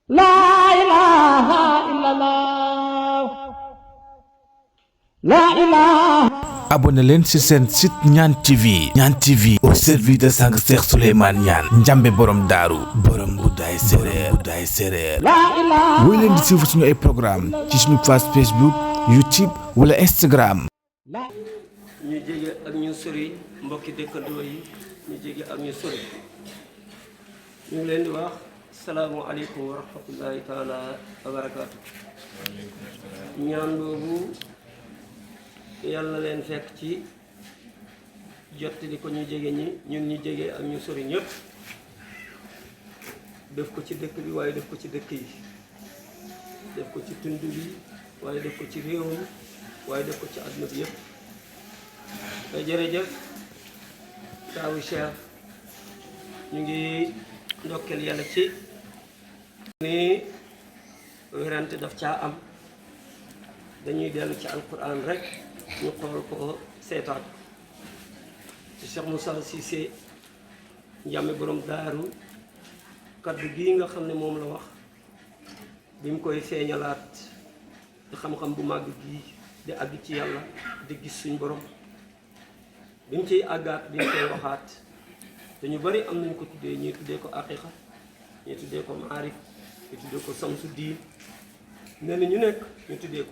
La ilaha illallah. La ilaha. abonné leen ci seen site Ñaan TV. Ñaan TV au service de sang Cheikh Souleymane Niane njambe borom daaru borom guddaay séréer La ilaha. woy leen di suivre suñu ay programme ci suñu page Facebook YouTube wala Instagram. ñu jege ak ñu sori mbokki dëkkandoo yi ñu jege ak ñu sori ñu ngi leen di wax salaamualeykum wa rahmatullahi taala wa barakaatu. ñaan boobu yàlla leen fekk ci jottali ko ñu jege ñi ñun ñu jege ak ñu sori ñëpp def ko ci dëkk bi waaye def ko ci dëkk yi def ko ci tund bi waaye def ko ci réew mi waaye def ko ci àdduna bi yëpp. jërëjëf taawu Cheikh ñu ngi ndokkeel yàlla ci ni werante daf caa am dañuy dellu ci alquran rek ñu xool ko seetaan ci Cheikh Moussa Cissé njàmme borom daaru kaddu gii nga xam ne moom la wax bi mu koy feeñalaat di xam-xam bu màgg gii di àgg ci yàlla di gis suñ borom bi mu ciy àggaat bi mu koy waxaat te ñu bari am nañu ko tuddee ñii tuddee ko aqiqa ñii tuddee ko maarif ñii tuddee ko samsu diin nee na ñu nekk ñu tuddee ko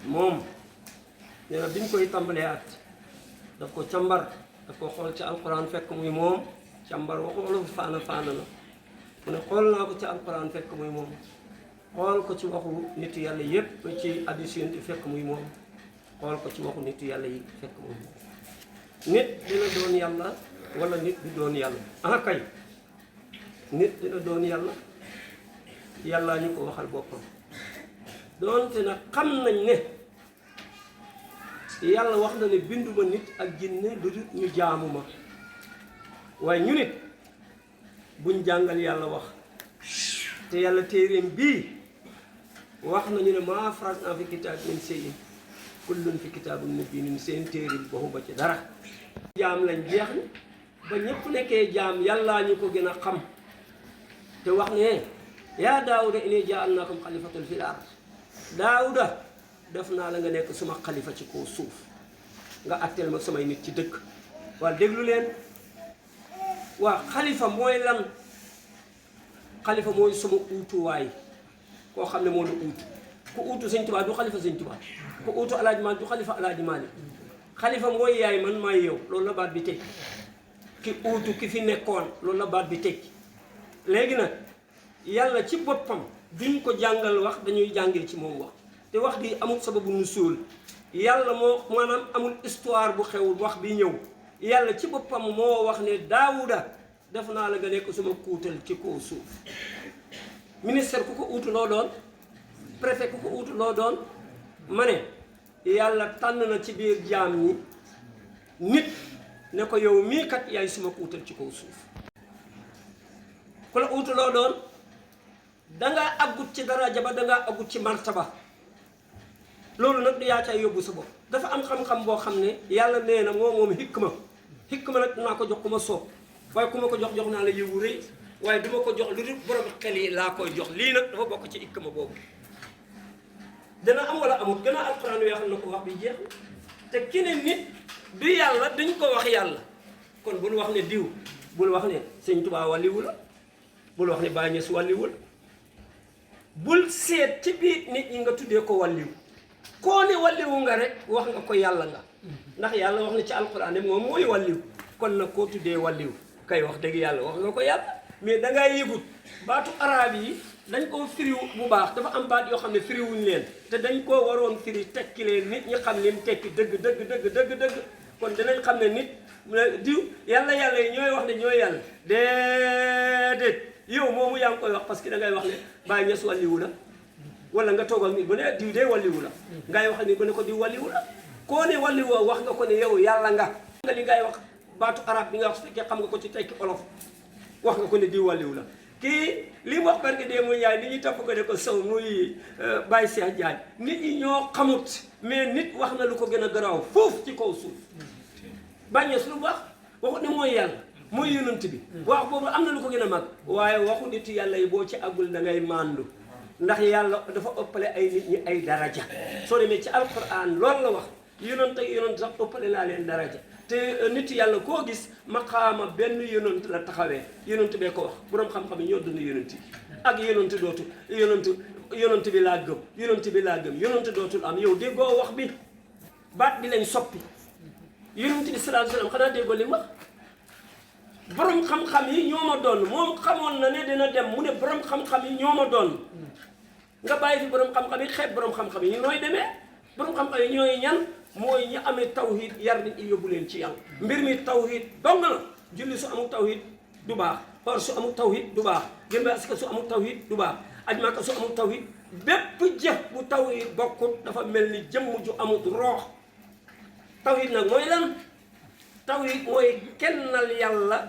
moom nee na bi ñu koy tàmbaleyaat daf ko càmbar daf ko xool ci alquran fekk muy moom càmbar waxu faana faana la mu ne xool naa ko ci alquran fekk muy moom xool ko ci waxu nitu yàlla yépp ci hadiis yi fekk muy moom xool ko ci waxu nitu yàlla yi fekk moom nit dina doon yàlla wala nit du doon yàlla kay nit dina doon yàlla yàllaa ñu ko waxal boppam doonte nag xam nañ ne yàlla wax na ne binduma nit ak jinne lu dul ñu jaamu ma waaye ñu nit buñ jàngal yàlla wax te yàlla téeréem bii wax nañu ne maa faratnaa fi kitaab min shay'in kullun fi kitaabin mubiin seen téere bi waxuma ci dara jaam lañ jeex ni ba ñëpp nekkee jaam yàllaa ñu ko gën a xam te wax ne yaa daawuda innii ja'alnaaka xalifatan fil ard daawuda def naa la nga nekk suma xalifa ci kaw suuf nga atteel ma samay nit ci dëkk waa déglu leen waa xalifa mooy lan xalifa mooy sama uutuwaay koo xam ne moo la uutu ku uutu sëñ Tuubaa du xalifa sëñ Tuubaa ku uutu alaaji Maalik du xalifa alaaji Maalik xalifa mooy yaay man maay yow loolu la baat bi tekki ki uutu ki fi nekkoon loolu la baat bi tekki léegi nag yàlla ci boppam duñ ko jàngal wax dañuy jàngee ci moom wax te wax bi amul sababu nu suul yàlla moo maanaam amul histoire bu xew wax bi ñëw yàlla ci boppam moo wax ne daawuda def naa la nga nekk suma kuutal ci kaw suuf ministère ku ko uutu loo doon préfet ku ko uutu loo doon ma ne yàlla tànn na ci biir jaam ñi nit ne ko yow mii kat yaay suma kuutal ci kaw suuf ku la uutu loo doon dangaa aggut ci daraja ba dangaa aggut ci martaba loolu nag du yaa cay yóbbu sa bopp dafa am xam-xam boo xam ne yàlla nee na moom hikma nag dinaa ko jox ku ma soob waaye ku ma ko jox naa la yiwu rëy waaye duma ko jox lu dul borom xel yi laa koy jox lii nag dafa bokk ci hikma boobu dana am wala amul gën a alxuraan yoo xam ne ko wax bi jeex te ki ne nit du yàlla dañ ko wax yàlla kon bul wax ne diw bul wax ne sëñ Tuubaa wàlliwu la bul wax ne Baay Ñas wàlliwu la bul seet ci biir nit ñi nga tuddee ko wàlliw koo ne wàlliwu nga rek wax nga ko yàlla nga ndax yàlla wax na ci alxuraan ne moom mooy wàlliw kon nag koo tuddee wàlliw kay wax dëgg yàlla wax nga ko yàlla mais dangaa yëgut baatu araab yi dañ koo firiw bu baax dafa am baat yoo xam ne firiwuñ leen te dañ koo waroon firi tekki leen nit ñi xam leen tekki dëgg kon dinañ xam ne nit diw yàlla yi ñooy wax ne ñooy yàlla déedéet yow moomu yaa ngi koy wax parce que da ngay wax ne Baay Ñas wàlliwu la wala nga toog ak nit bu ne diw dee wàlliwu la ngay wax ni bu ne ko diw wàlliwu la koo ne wàlliwoo wax nga ko ne yow yàlla nga li ngay wax baatu arab bi nga wax su fekkee xam nga ko ci tekki olof wax nga ko ne diw wàlliwu la kii li mu wax barke dee muy yaay nit ñi topp ko ne ko sow muy Baye Cheikh Diagne nit ñi ñoo xamut mais nit wax na lu ko gën a garaaw foofu ci kaw suuf Baay Ñas lu wax waxut ne mooy yàlla mooy yonent bi wax boobu am na lu ko gën a mag waaye waxu nit yàlla yi boo ci àggul da ngay màndu ndax yàlla dafa ëppale ay nit ñi ay daraja soo demee ci alquran loolu la wax yonent ak yonent sax ëppale naa leen daraja te nit yàlla koo gis maqaama benn yonent la taxawee yonent bee ko wax boroom xam-xam yi ñoo dund yonent yi ak yonent dootul yonent bi laa gëm yonent dootul am yow déggoo wax bi baat bi lañ soppi yonent bi sallallahu alayhi wasallam xanaa déggoo li mu wax borom xam-xam yi ñoo ma doon moom xamoon na ne dina dem mu ne borom xam-xam yi ñoo ma doon nga bàyyi fi borom xam-xam yi xeeb borom xam-xam yi nooy demee borom xam-xam yi ñooy ñan mooy ñi amee tawhid yar nit ñi yóbbu leen ci yàlla mbir mi tawhid dong la julli su amul tawhid du baax or su amul tawhid du baax génn asaka su amul tawhid du baax aj Makka su amul tawhid bépp jëf bu tawhid bokkut dafa mel ni jëmm ju amul roox tawhid nag mooy lan tawhid mooy kennal yàlla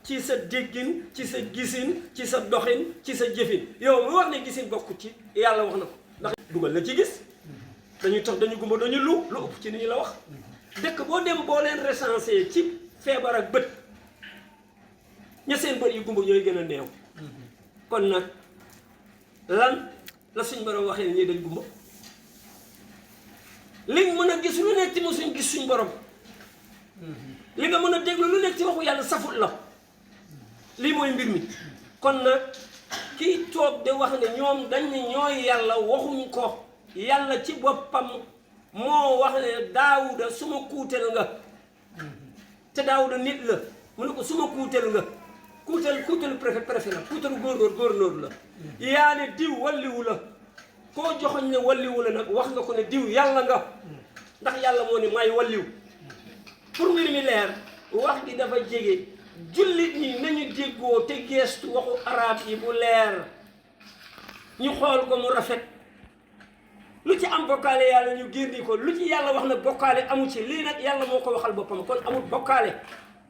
ci sa déggin ci sa gisin ci sa doxin ci sa jëfin yow mu wax ne gisin bokkut ci yàlla wax na ko ndax dugal la ci gis dañuy tax dañu gumba dañu lu ëpp ci ni ñu la wax dëkk boo dem boo leen recensé ci feebar ak bët ña seen bët yi gumba ñooy gën a néew kon nag lan la suñ borom waxee ne ñii dañ gumba li mën a gis lu nekk ci mu suñ gis suñ borom li nga mën a déglu lu nekk ci waxu yàlla safut la lii mooy mbir mi kon nag kii toog de wax ne ñoom dañ ne ñooy yàlla waxuñ ko yàlla ci boppam moo wax ne daawuda suma kuutel nga te daawuda nit la mu ne ko suma kuutel nga kuutelu préfet la kuutelu góornóor la yaa ne diw walliwu la koo joxoñ ne walliwu la nag wax nga ko ne diw yàlla nga ndax yàlla moo ne maay walliw pour mbir mi leer wax gi dafa jege jullit ñi nañu déggoo te geestu waxu arab yi bu leer ñu xool ko mu rafet lu ci am bokkaale yàlla ñu génni ko lu ci yàlla wax nag bokkaale amu ci lii nag yàlla moo ko waxal boppam kon amul bokkaale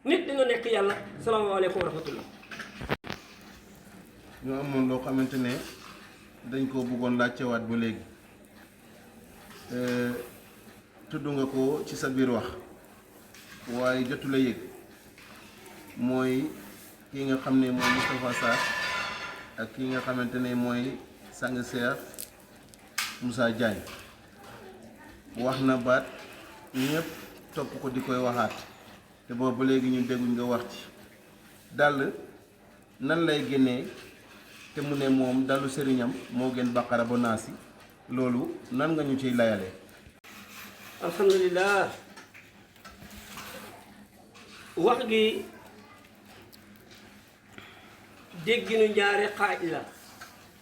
nit dina nekk yàlla salaamaaleykum wa rahmatullah ñu amoon loo xamante ne dañ ko bëggoon laajtewaat ba léegi tudd nga ko ci sa biir wax waaye jotu la yëg mooy ki nga xam ne mooy Moustapha Sarr ak ki nga xamante ne mooy sang Cheikh Moussa Diagne wax na baat ñëpp topp ko di koy waxaat te boobu ba léegi ñu dégguñ nga wax ci dàll nan lay génnee te mu ne moom dallu sëriñam moo gën baqara ba naasi loolu nan nga ñu ciy layale alhamdulilah wax gi dégginu ñaari xaaj la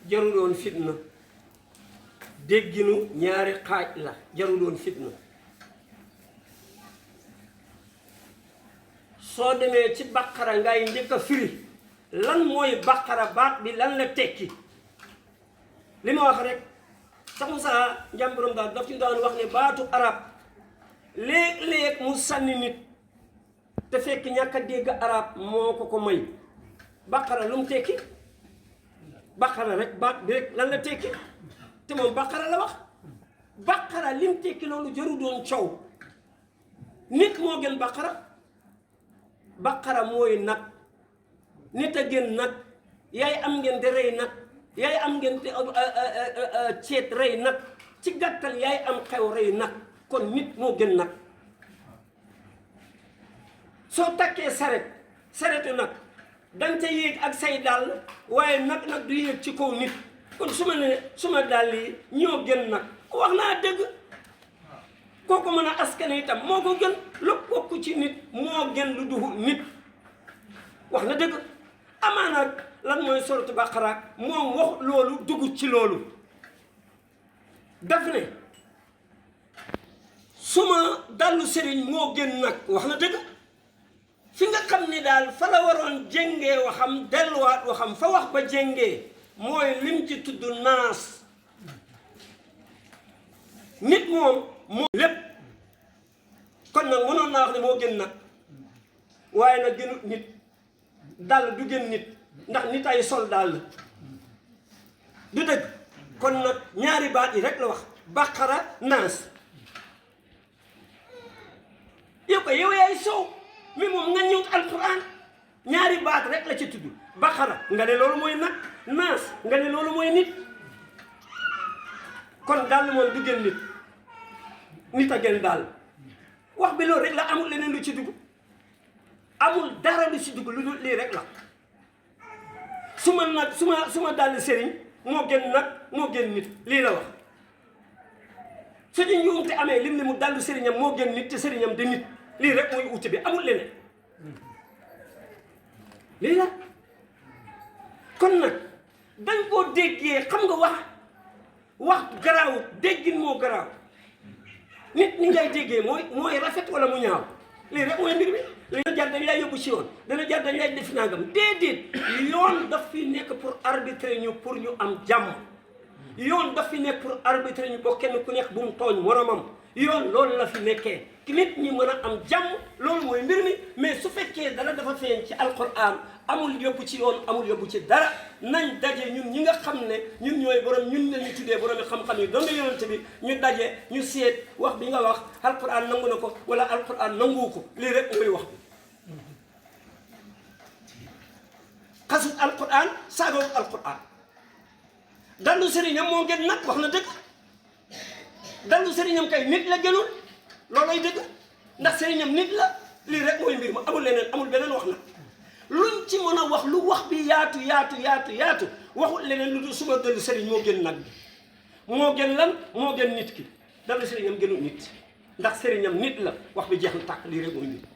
jaruloon fitna dégginu ñaari xaaj la jaruloon fitna soo demee ci baqara ngay njëkk a firi lan mooy baqara baat bi lan la tekki li ma wax rek sax Moussa njàmburam daal daf ci daan wax ne baatu arab léeg-léeg mu sànni nit te fekk ñàkk a dégg arab moo ko ko may baqara lu mu tekki baqara rek baat bi rek lan la tekki te moom baqara la wax baqara li mu tekki loolu jëru doon coow nit moo gën baqara mooy nag nit a gën nag yaay am ngeen de rey nag yaay am ngeen ceet rey nag ci gàttal yaay am xew rey nag kon nit moo gën nag soo takkee saretu nag danga ca yéeg ak say dàll waaye nag du yéeg ci kaw nit kon su ma ne suma dàll yi ñoo gën nag wax naa dëgg kooku mën a askan itam moo ko gën lu bokk ci nit moo gën lu duhu nit wax na dëgg amaana lan mooy soratu baqara moom wax loolu dugg ci loolu daf ne suma dallu sëriñ moo gën nag wax na dëgg fi nga xam ni daal fa la waroon jéngee waxam delluwaat waxam fa wax ba jéngee mooy lim ci tudd naas nit moom lépp kon nag mënoon naa wax ne moo gën nag waaye nag gënut nit dàll du gën nit ndax nit ay sol dàll du dëgg kon nag ñaari baat yi rek la wax baqara naas yow ko yow yaay sow mais moom nga ñëw alquran ñaari baat rek la ci tudd baqara nga ne loolu mooy nag naas nga ne loolu mooy nit kon dàll moom du gën nit a gën dàll wax bi loolu rek la amul leneen lu ci dugg amul dara lu ci dugg lu dul lii rek la su ma dàll sëriñ moo gën nag moo gën nit lii la wax su ñu njuumte amee lim ne mu dàllu sëriñam moo gën nit te sëriñam di nit lii rek mooy uti bi amul leneen lii la kon nag dañ koo déggee xam nga wax garaaw déggin moo garaaw nit ñi ngay déggee mooy rafet wala mu ñaaw lii rek mooy mbir mi dana jar dañ lay yóbbu ci yoon dana jar dañ lay def nangam déedéet yoon daf fi nekk pour arbitrer ñu pour ñu am jàmm yoon daf fi nekk pour arbitrer ñu boo kenn ku nekk bu mu tooñ moromam yoon loolu la fi nekkee nit ñi mën a am jàmm loolu mooy mbir mi mais su fekkee dara dafa feeñ ci alquran amul yóbbu ci yoon amul yóbbu ci dara nañ daje ñun ñi nga xam ne ñun ñooy borom ñun lañu tuddee borom xam-xam yi doon nga yonent bi ñu daje ñu seet wax bi nga wax alquran nangu na ko wala alquran nanguwu ko lii rek mooy wax bi xasut alquran saagawut alquran dallu sëriñam moo gën nag wax na dëgg dallu sëriñam kay nit la gënul loolooy dëgg ndax sëriñam nit la lii rek mooy mbir ma amul leneen amul beneen wax na luñ ci mën a wax lu wax bi yaatu waxul leneen lu dul suma dallu sëriñ moo gën nag bi moo gën lan moo gën nit ki dallu sëriñam gënul nit ndax sëriñam nit la wax bi jeex na tàkk lii rek mooy mbir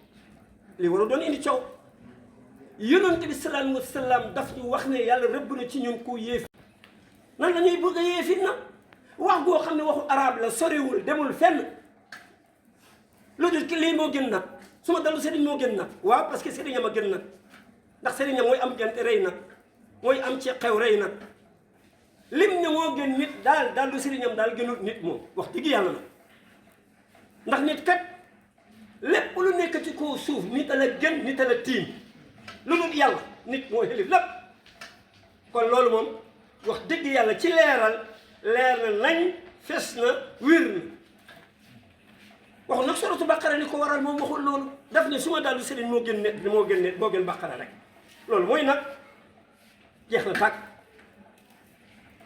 lii waru doon indi coow yonent bi sallallahu alayhi wa sallam daf ñu wax ne yàlla rëbb na ci ñun ku yéefi nan la ñuy bëgg a yéefit na wax goo xam ne waxu arab la soriwul demul fenn lu dul ki lii moo gën nag su ma dallu sëriñ moo gën nag waaw parce que sëriñam a gën nag ndax sëriñam mooy am gente rey nag mooy am ci xew rey nag lim ne moo gën nit daal lu sëriñam daal gënul nit moom wax dëgg yàlla nag ndax nit kat lépp lu nekk ci kaw suuf nit a la gën nit a la tiim lu dul yàlla nit mooy xelif lépp kon loolu moom wax dëgg yàlla ci leer na nañ fes na wér na waxu nag suratu baqara li ko waral moom waxul loolu daf ne su ma dallu sëriñ moo gën net moo gën baqara rek loolu mooy nag jeex na tàkk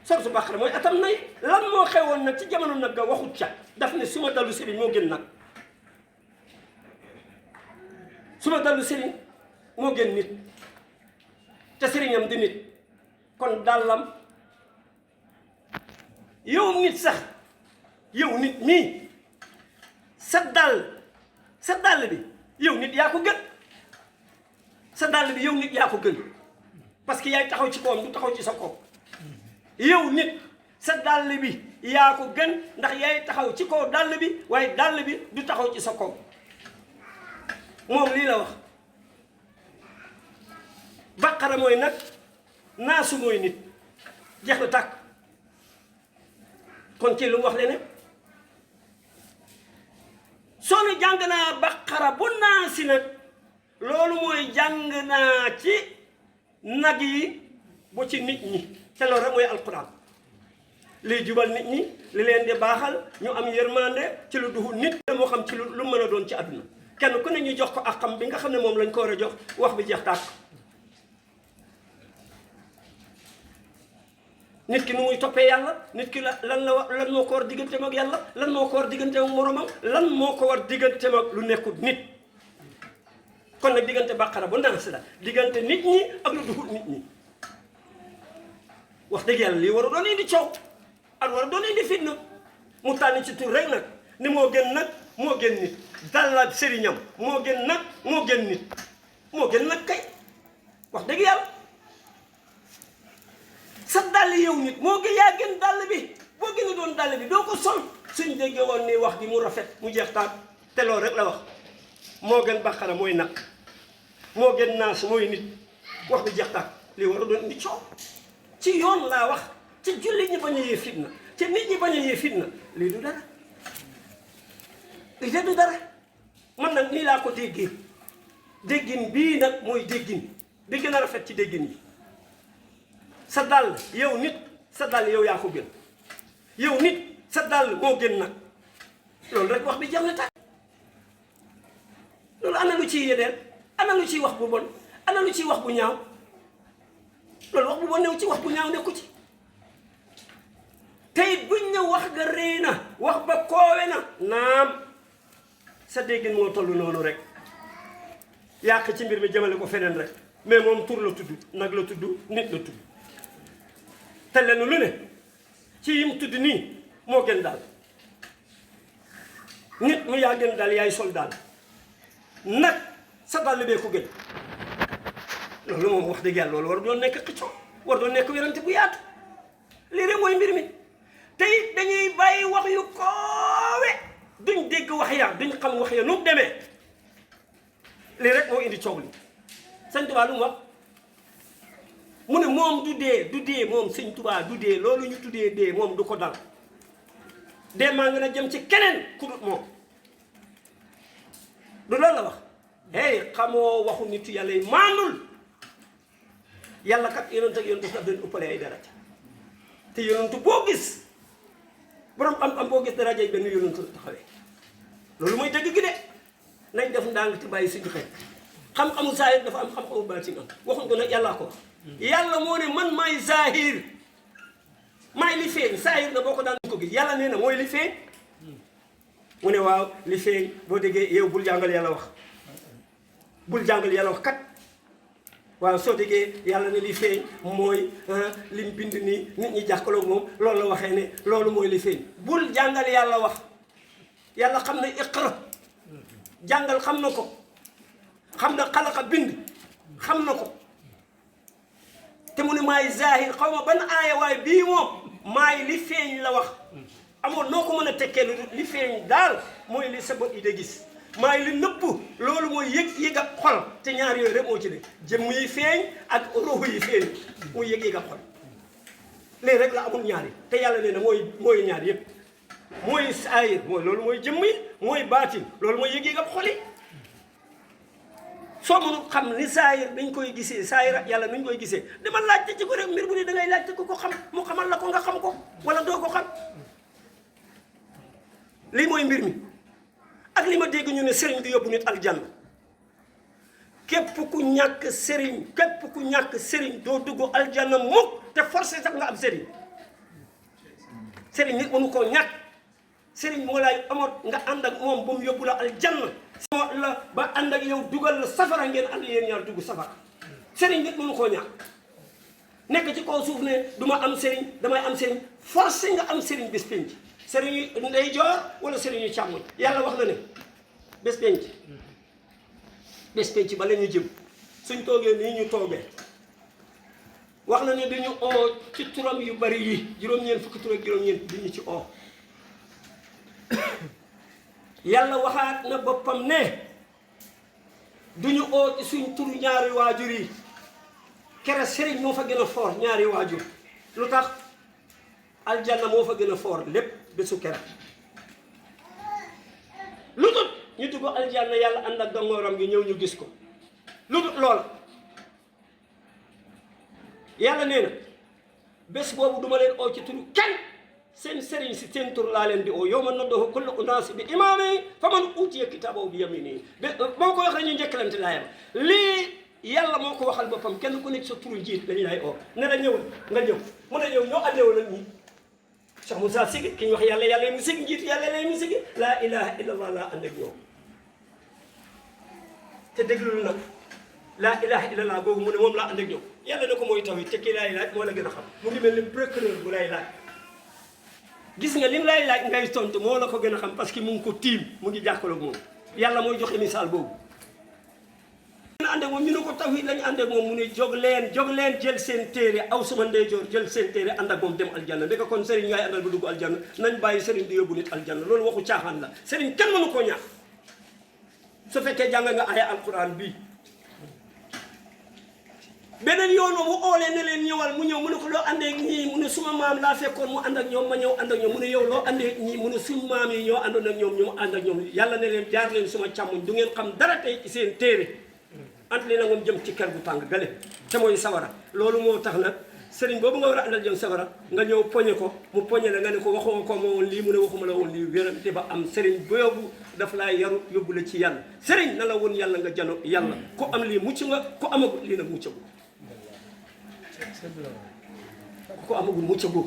suratu baqara mooy atam nay lan moo xewoon nag ci jamono nag ga waxut ca daf ne su ma dallu sëriñ moo gën nag su ma dallu sëriñ moo gën nit te sëriñam di nit kon dàllam yow nit sax yow nit mii sa dàll bi yow nit yaa ko gën sa dàll bi yow nit yaa ko gën parce que yaay taxaw ci kawam du taxaw ci sa kaw yow nit sa dàll bi yaa ko gën ndax yaay taxaw ci kaw dàll bi waaye dàll bi du taxaw ci sa kaw moom lii la wax baqara mooy nag naasu mooy nit jeex na tàkk kon ci lu mu wax leneen soo ne jàng naa baqara bu naasi nag loolu mooy jàng naa ci nag yi bu ci nit ñi te loolu rek mooy alquran liy jubal nit ñi li leen di baaxal ñu am yërmande ci lu duhul nit moo xam ci lu mën a doon ci àdduna kenn ku ne ñu jox ko ak xam bi nga xam ne moom lañ ko war a jox wax bi jeex tàkk nit ki nu muy toppee yàlla nit ki lan moo ko war digganteem ak yàlla lan moo ko war digganteem ak moromam lan moo ko war digganteem ak lu nekkul nit kon nag diggante baqara bu naas la diggante nit ñi ak lu duhul nit ñi wax dëgg yàlla lii war a doon indi coow ak war a doon indi fitna mu tànn ci tur rek nag ni moo gën nag moo gën nit dalla sëriñam moo gën nag moo gën nit moo gën nag kay wax dëgg yàlla sa dàll yow nit moo gën yaa gën dàll bi boo gën a doon dàll bi doo ko sol suñ déggee woon ni wax bi mu rafet mu jeex taat te loolu rek la wax moo gën baqara mooy nag moo gën naas mooy nit wax bi jeex taat lii war a doon indi coow ci yoon laa wax ci jullit ñi bañ a yee fitna ci nit ñi bañ a yee fitna lii du dara lii de du dara man nag nii laa ko déggee déggin bii nag mooy déggin bi gën a rafet ci déggin yi sa dàll yow nit sa dàll yow yaa ko gën yow nit sa dàll moo gën nag loolu rek wax bi jam na tàkk loolu ana lu ciy yedeel ana lu ciy wax bu bon ana lu ciy wax bu ñaaw loolu wax bu bon new ci wax bu ñaaw nekku ci tey buñ ne wax nga rëy na wax ba koowe na naam sa déggin moo toll noonu rek yàq ci mbir mi jëmale ko feneen rek mais moom tur la tudd nag la tudd nit la tudd te lenn lu ne ci yim tudd nii moo gën daal nit mu yaa gën daal yaay sol daal nag sa dàll bee ko gën loolu moom wax dëgg yàlla loolu war doon nekk xëccoo war doon nekk wérante bu yaatu lii rek mooy mbir mi te it dañuy bàyyi wax yu koowe duñ dégg wax ya duñ xam wax ya nu mu demee lii rek moo indi coow li sëñ Tuubaa lu mu wax mu ne moom du dee moom sëñ Tuubaa du dee loolu ñu tuddee dee moom du ko dal dee maa ngi na jëm ci keneen ku dul moom du loolu la wax hey xamoo waxu nitu yàlla yi maandul yàlla kat yonent ak yonent daf leen ëppale ay daraja te yonent boo gis borom xam-xam boo gis daraja yi benn yonent la taxawee loolu mooy dëgg gi de nañ def ndànk te bàyyi suñu xel xam-xamu zahir dafa am xam-xamu baatin am waxuñ ko nag yàllaa ko wax yàlla moo ne man maay zahir maay li feeñ zahir na boo ko daan ko gis yàlla nee na mooy li feeñ mu ne waaw li feeñ boo déggee yow bul jàngal yàlla wax bul jàngal yàlla wax kat waaw soo déggee yàlla ne li feeñ mooy lim bind nii nit ñi jàkkaloo moom loolu la waxee ne loolu mooy li feeñ bul jàngal yàlla wax yàlla xam ne iqra jàngal xam na ko xam na xalaqa bind xam na ko te mu ne maay zahir xaw ma ban aaya waaye bii moom maay li feeñ la wax amoon noo ko mën a tekkee lu li feeñ daal mooy li sa bët yi de gis maay li nëpp loolu mooy yëg-yëg ak xol te ñaar yooyu rek moo ci ne jëmm yi feeñ ak ruux yi feeñ muy yëg-yëg ak xol léegi rek la amul ñaar yi te yàlla nee na mooy ñaar yëpp mooy saayir mooy loolu mooy jëmm yi mooy baatin loolu mooy yëg-yëg ak xol yi soo mënul xam ni saayir dañ koy gisee saayir ak yàlla nuñ koy gisee dama laajte ci ko rek mbir bu ne da ngay laajte ku ko xam mu xamal la ko nga xam ko wala doo ko xam lii mooy mbir mi ak li ma dégg ñu ne sëriñ du yóbbu nit aljanna képp ku ñàkk sëriñ doo dugg aljanna mukk te forcé sax nga am sëriñ sëriñ nit mënu koo ñàkk sëriñ moo lay amoot nga ànd ak moom ba mu yóbbu la aljanna moo la ba ànd ak yow dugal la safara ngeen ànd yéen ñaar dugg safara sëriñ nit mënu koo ñàkk nekk ci kaw suuf ne du ma am sëriñ damay am sëriñ forcé nga am sëriñ bés penc sëriñ yu ndeyjoor wala sëriñ yu càmmoñ yàlla wax na ne bés penc ba la ñu jëm suñ toogee nii ñu toogee wax na ne dañu oo ci turam yu bari yi juróom-ñeent fukki tur ak juróom-ñeent di ñu ci oo yàlla waxaat na boppam ne duñu oo ci suñ turu ñaari waajur yi kere sëriñ moo fa gën a foor ñaari waajur lu tax aljanna moo fa gën a foor lépp bésu kere lu dul ñu dugg aljanna yàlla ànd ak gangooram gi ñëw ñu gis ko lu dul loola yàlla nee na bés boobu duma leen oo ci turu kenn seen sëriñ si seen tur laa leen di oo yow ma naddahu kullu unaasi bi imaami fa man uutiya kitaabahu bi yaminihi moo ko waxee ñu njëkkalante laayam lii yàlla moo ko waxal boppam kenn ku nekk sa turu njiit dañu lay oo ne la ñëwal nga ñëw mu ne ñëw ñoo àndewoon ak ñi Cheikh Moussa Sigi ki ñu wax yàlla mu sigi njiit yàlla lay mu sigi laa ilaha illallah laa ànd ak ñoom te déglul nag laa ilaha illallah googu mu ne moom laa ànd ak ñoom yàlla ne ko mooy taw yi te kii laay laaj moo la gën a xam mu ngi mel ni procureur bu lay laaj gis nga lim lay laaj ngay tontu moo la ko gën a xam parce que mu ngi ko tiim mu ngi jàkkaarloog moom yàlla mooy joxe misaal boobu. ñu ànd ak moom ñu ne ko tawhid lañu ànd ak moom mu ne jóg leen jël seen téere aw sama ndeyjoor jël seen téere ànd ak moom dem aljanna ndeke kon sëriñ ngay àndal bu dugg aljanna nañ bàyyi sëriñ di yóbbu nit aljanna loolu waxu caaxaan la sëriñ kenn mënu koo ñaax su fekkee jàng nga aya alquran bii beneen yoon mu oolee ne leen ñëwal mu ñëw mu ne ko loo àndee ñii mu ne suma maam laa fekkoon mu ànd ak ñoom ma ñëw ànd ak ñoom mu ne yow loo àndee ñii mu ne suñ maam yi ñoo àndoon ak ñoom ñu ànd ak ñoom yàlla ne leen jaar leen suma càmmoñ du ngeen xam dara tey ci seen téere ant leen a moom jëm ci kër gu tàng gale te mooy sawara loolu moo tax nag sëriñ boobu nga war a àndal jëm safara nga ñëw poñe ko mu poñe la nga ne ko waxuma ko moo woon lii mu ne waxuma la woon lii wérante ba am sëriñ boobu daf laa yaru yóbbu la ci yàlla sëriñ na la woon yàlla nga jano yàlla ku am lii mucc nga ku amagul lii nag muccagul ku amagul muccagul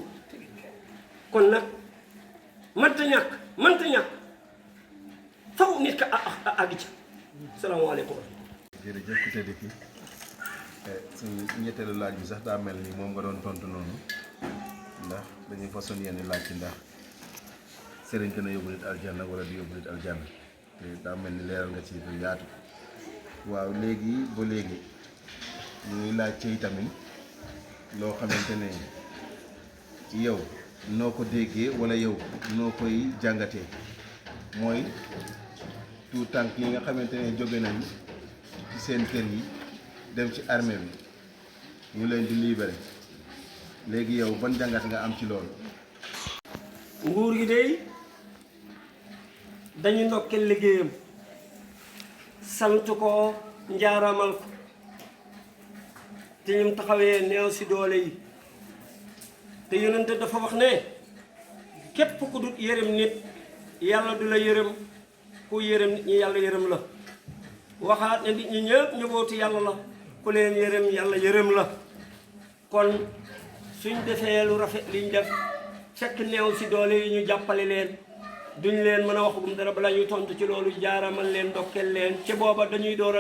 kon nag mënta ñàkk faw nit ka àgg ci salaamaaleykum. jërëjëf ku tedd ki suñu ñetteelu laaj bi sax daa mel ni moom nga doon tontu noonu ndax dañuy façon yenn laaj ci ndax sëriñ dina yóbbu nit aljanna wala du yóbbu nit aljanna te daa mel ni leeral nga ci lu yaatu waaw léegi ba léegi ñu ngi laaj ci tamit loo xamante ne yow noo ko déggee wala yow noo koy jàngatee mooy tout tànk yi nga xamante ne jóge nañ ci seen kër yi dem ci armée bi ñu leen di libéré léegi yow ban jàngat nga am ci loolu. nguur gi de dañu ndokkeel liggéeyam sant ko njaaramal ko te ñum taxawee neew si doole yi te yonente dafa wax ne képp ku dut yërëm nit yàlla du la yërëm ku yërëm nit ñi yàlla yërëm la waxaat ne nit ñi ñëpp njabootu yàlla la ku leen yërëm yàlla yërëm la kon suñ defee lu rafet liñ def fekk neew si doole yi ñu jàppale leen duñ leen mën a waxagum dara bala ñuy tontu ci loolu jaaramal leen ndokkeel leen ci booba dañuy door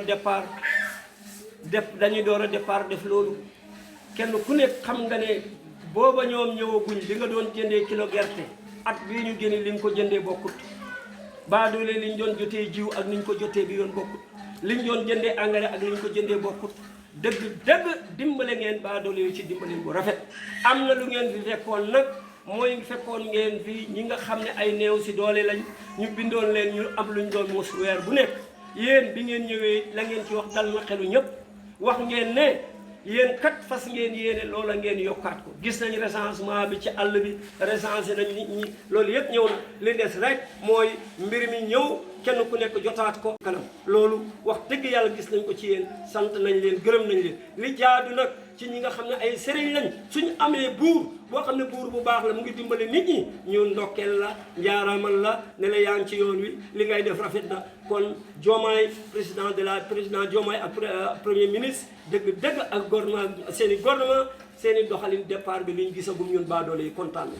a départ def loolu kenn ku nekk xam nga ne booba ñoom ñëwaguñ li nga doon jëndee kilo gerte at bii ñu génne li nga ko jëndee bokkut baadoole liñ doon jotee jiw ak niñ ko jotee bi yoon bokkut liñ doon jëndee engrais ak liñ ko jëndee bokkut dëgg dimbale ngeen baadoole yu ci dimbale bu rafet am na lu ngeen fi fekkoon nag mooy fekkoon ngeen fi ñi nga xam ne ay néew si doole lañ ñu bindoon leen ñu am luñ doon mos weer bu nekk yéen bi ngeen ñëwee la ngeen ci wax dal na xelu ñëpp wax ngeen ne yéen kat fas ngeen yéene loola ngeen yokkaat ko gis nañ recensement bi ci àll bi recensé nañ nit ñi loolu yëpp ñëw na li des rek mooy mbir mi ñëw kenn ku nekk jotaat ko kanam loolu wax dëgg yàlla gis nañ ko ci yéen sant nañ leen gërëm nañ leen li jaadu nag ci ñi nga xam ne ay sëriñ lañ suñu amee buur boo xam ne buur bu baax la mu ngi dimbale nit ñi ñu ndokkeel la njaaramal la ne la yaa ngi ci yoon wi li ngay def rafet na kon Diomaye président Diomaye ak premier ministre dëgg ak gouvernement seen i doxalin départ bi li ñu gisagum ñun baadoole yi kontaan na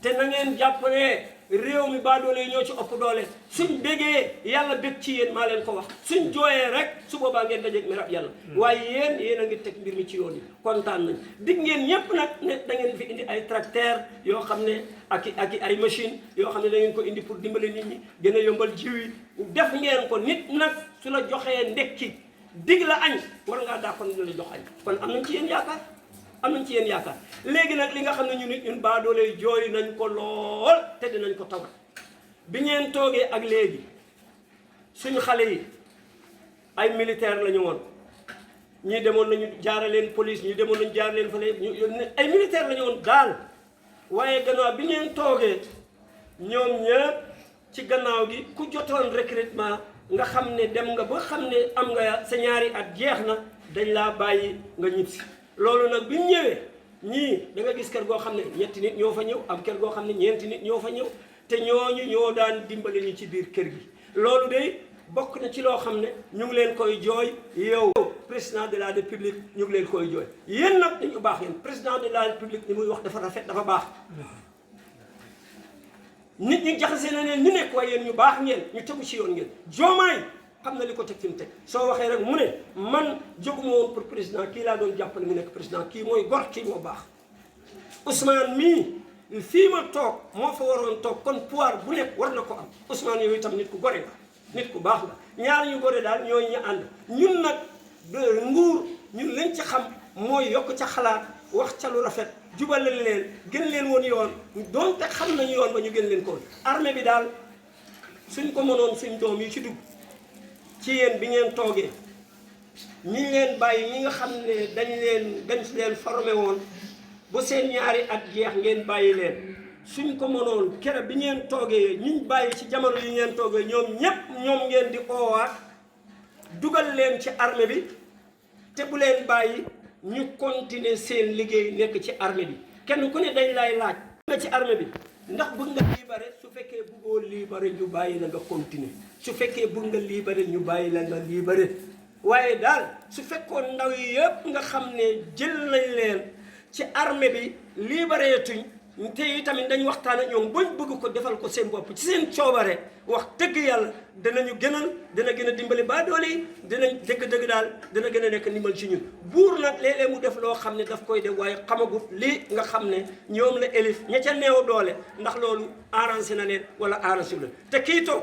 te na ngeen jàpp ne réew mi baadoole yi ñoo ci ëpp doole suñ bégee yàlla bég ci yéen maa leen ko wax suñ jooyee rek su boobaa ngeen dajeeg merab yàlla waaye yéen a ngi teg mbir mi ci yoon yi kontaan nañ dig ngeen ñëpp nag ne da ngeen fi indi ay tracteur yoo xam ne ak ay machine yoo xam ne da ngeen ko indi pour dimbale nit ñi gën a yombal jiw yi def ngeen ko nit nag su la joxee ndekki dig la añ war ngaa daa kon la jox añ kon am nañ ci yéen yaakaar léegi nag li nga xam ne ñun baadoole jooy nañ ko lool te dinañ ko tawat bi ngeen toogee ak léegi suñu xale yi ay militaire la ñu woon ñii demoon nañu jaara leen police ñii demoon nañu jaara leen fële ay militaire la ñu woon daal waaye gannaaw bi ngeen toogee ñoom ñëpp ci gannaaw gi ku jotoon recrutement nga xam ne dem nga ba xam ne am nga sa ñaari at jeex na dañ laa bàyyi nga ñibbisi loolu nag bi mu ñëwee ñii da nga gis kër goo xam ne ñetti nit ñoo fa ñëw am kër goo xam ne ñeenti nit ñoo fa ñëw te ñooñu ñoo daan dimbale ñu ci biir kër gi loolu de bokk na ci loo xam ne ñu ngi leen koy jooy yow président de la république ñu ngi leen koy jooy yéen nag dañu baax yéen président de la république ni muy wax dafa rafet dafa baax nit ñi jaxase na leen ñu nekk waaye yéen ñu baax ngeen ñu tegu ci yoon ngeen Diomaye xam na li ko teg fi mu teg soo waxee rek mu ne man jóguma woon pour président kii laa doon jàppale mu nekk président kii mooy gor kii moo baax Ousmane mii fii ma toog moo fa waroon toog kon pouvoir bu nekk war na ko am Ousmane yooyu itam nit ku gore la nit ku baax la ñaar ñu gore daal ñooy ñu ànd ñun nag nguur ñun lañ ci xam mooy yokk ca xalaat wax ca lu rafet jubale leen gën leen woon yoon doonte xam nañu yoon ba ñu gën leen ko woon armée bi daal suñ ko mënoon suñ doom yi ci dugg ci yéen bi ngeen toogee ñi leen bàyyi ñi nga xam ne dañ leen formé woon ba seen ñaari at jeex ngeen bàyyi leen suñ ko mënoon kere bi ngeen toogee ñiñ bàyyi ci jamono yi ngeen toogee ñoom ngeen di oowaat dugal leen ci armée bi te bu leen bàyyi ñu continuer seen liggéey nekk ci armée bi kenn ku ne dañ lay laaj nga ci armée bi ndax bëgg nga libéré su fekkee bëggoo libéré ñu bàyyi la nga continuer su fekkee bëgg nga libéré ñu bàyyi la nga libéré waaye daal su fekkoon ndaw yi yëpp nga xam ne jël nañ leen ci armée bi libéré tuñ te itamit dañ waxtaan ak ñoom bañ bëgg ko defal ko seen bopp ci seen coobare wax dëgg yàlla danañu gënal dana gën a dimbali baadoole yi dinañ dëgg-dëgg daal dana gën a nekk ndimbal ci ñun buur nag léeg-léeg mu def loo xam ne daf koy def waaye xamagut lii nga xam ne ñoom la élif ña ca neew doole ndax loolu arrangé na leen wala arrangé la te kii toog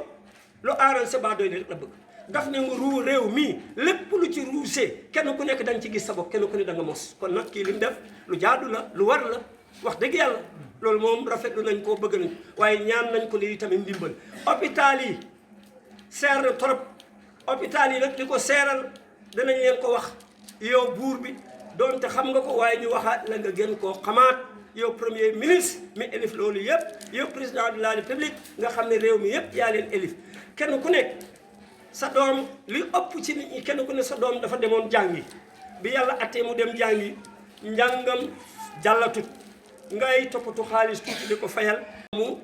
lu arrangé baadoole rek la bëgg daf ne nga ruu réew mii lépp lu ci ruusee kenn ku nekk da nga ci gis sa bopp kenn ku ne da nga mos kon nag kii li mu def lu jaadu la lu war la wax dëgg yàlla loolu moom rafetlu nañ koo bëgg nañ waaye ñaan nañ ko lii tamit ndimbal hôpital yi seer na trop hôpital yi nag di ko seeral danañ leen ko wax yow buur bi doonte xam nga ko waaye ñu waxaat la nga gën koo xamaat yow premier ministre mi élif loolu yëpp yow président de la république nga xam ne réew mi yëpp yaa leen élif kenn ku nekk sa doom li ëpp ci nit ñi kenn ku ne sa doom dafa demoon jàngi bi yàlla attee mu dem jàngi njàngam jàllatut ngay toppatu xaalis tuuti di ko fayal mu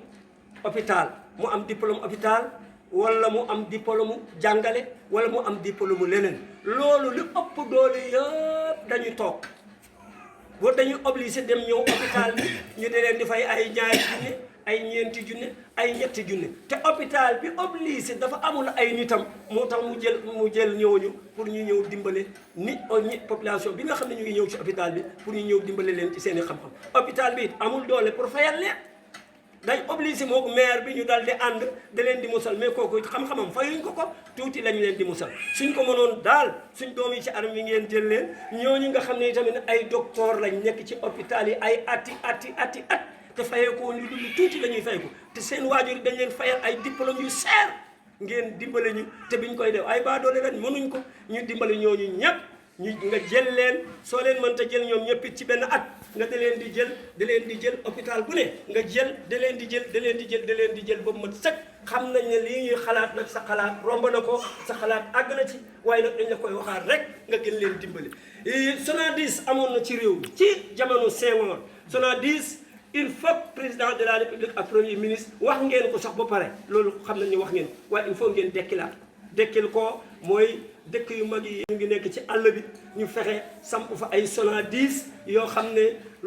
hôpital mu am diplôme hôpital wala mu am diplôme jàngale wala mu am diplôme leneen loolu li ëpp doole yëpp dañuy toog boo dañuy obligé dem ñëw hôpital bi ñu di leen di fay ay ñaari junne ay ñeenti junne ay ñetti junne te hôpital bi obligé dafa amul ay nitam moo tax mu jël ñëwuñu pour ñu ñëw dimbale nit population bi nga xam ne ñu ngi ñëw ci hôpital bi pour ñu ñëw dimbale leen ci seen i xam-xam hôpital bi it amul doole pour fayal leen dañ obligé moo ko maire bi ñu dal di ànd da leen di musal mais kooku xam-xamam fayuñ ko tuuti lañ leen di musal suñ ko mënoon daal suñ doom yi ci arme yi ngeen jël leen ñooñu nga xam ne tamit ay docteur lañ nekk ci hôpital yi ay ati at te fayee ko ñu dul tuuti la ñuy fay ko te seen waajur yi dañ leen fayal ay diplôme yu seer ngeen dimbale ñu te biñ koy def ay baadoole lañ mënuñ ko ñu dimbale ñooñu ñëpp nga jël leen soo leen mënta jël ñoom ñëpp it ci benn at nga da leen di jël hôpital bu ne nga jël da leen di jël ba mu mat sëkk xam nañ ne lii ñuy xalaat nag sa xalaat romb na ko sa xalaat àgg na ci waaye nag dañ la koy waxaat rek nga gën leen dimbali. Sonadis amoon na ci réew mi ci jamono Senghor Sonadis il faut président de la république ak premier ministre wax ngeen ko sax ba pare loolu xam nañ ne wax ngeen waaye il faut ngeen dekkil ko mooy dëkk yu mag yi ñu ngi nekk ci àll bi ñu fexe samp fa ay Sonadis yoo xam ne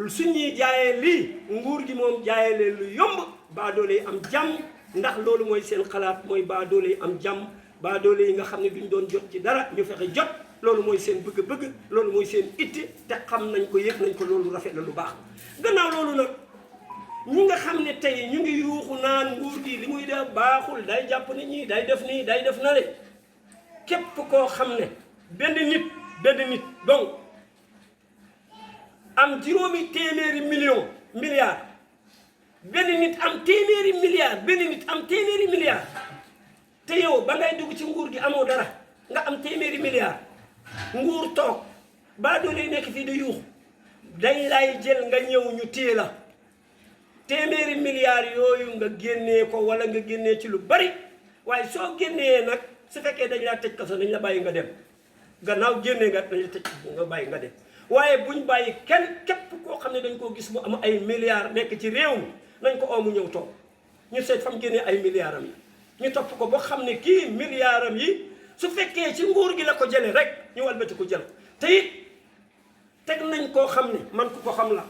suñuy jaayee lii nguur gi moom jaayee leen lu yomb baadoole yi am jàmm ndax loolu mooy seen xalaat mooy baadoole yi am jàmm baadoole yi nga xam ne duñ doon jot ci dara ñu fexe jot loolu mooy seen bëgg-bëgg loolu mooy seen itti te xam nañ ko yëg nañ ko loolu rafet la lu baax gannaaw loolu nag ñi nga xam ne tey ñu ngi yuuxu naan nguur gi li muy def baaxul day jàpp nit ñi day def nii day def na le képp koo xam ne benn nit donc am juróomi téeméeri milliards benn nit am téeméeri milliards te yow ba ngay dugg ci nguur gi amoo dara nga am téeméeri milliards nguur toog baa doole nekk fii di yuuxu dañ lay jël nga ñëw ñu téye la téeméeri milliards yooyu nga génnee ko wala nga génnee ci lu bari waaye soo génnee nag su fekkee dañ laa tëj kaso dañ la bàyyi nga dem gannaaw génnee nga dañ la tëj nga bàyyi nga dem waaye buñ bàyyi kenn képp koo xam ne dañ koo gis mu am ay milliards nekk ci réew mi nañ ko oomu ñëw toog ñu seet fam génnee ay milliards am yi ñu topp ko ba xam ne kii milliards am yi su fekkee ci nguur gi la ko jëlee rek ñu walbati ko jël te it teg nañ koo xam ne man ku ko xam la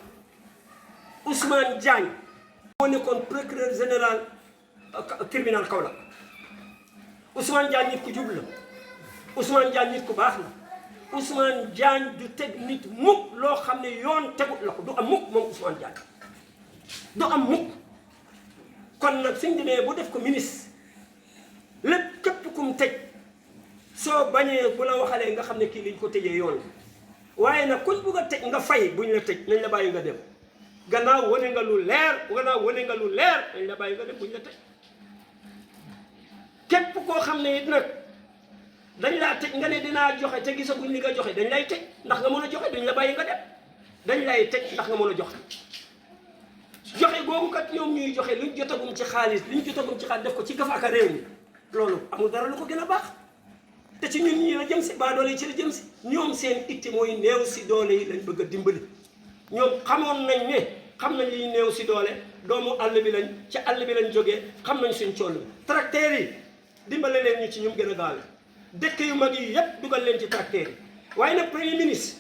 Ousmane Diagne moo nekkoon procureur général tribunal Kaolack Ousmane Diagne nit ku jub la Ousmane Diagne nit ku baax la Ousmane Diagne du teg nit mukk loo xam ne yoon tegut la ko du am mukk moom Ousmane Diagne du am mukk kon nag suñ demee bu def ko ministre lépp képp kum tëj soo bañee bu la waxalee nga xam ne kii liñ ko tëjee yoon waaye nag kuñ bugg a tëj nga fay buñ la tëj nañ la bàyyi nga dem gannaaw wane nga lu leer dañ la bàyyi nga dem buñ la tëj képp koo xam ne it nag dañ laa tëj nga ne dinaa joxe te gisaguñ li nga joxe dañ lay tëj ndax nga mën a joxe duñ la bàyyi nga dem dañ lay tëj ndax nga mën a joxe googu kat ñoom ñuy joxe luñ jotagum ci xaalis def ko ci gafaaka réew mi loolu amul dara lu ko gën a baax te ci ñun ñii la jëm si baadoole yi ci la jëm si ñoom seen itti mooy néew si doole yi lañ bëgg a dimbali ñoom xamoon nañ ne xam nañ liy néew si doole doomu àll bi lañ ci àll bi lañ jógee xam nañ suñ cool bi tracteurs yi dimbale leen ñu ci ñum gën a gaawe dëkk yu mag yi yépp dugal leen ci tracteurs yi waaye nag premier ministre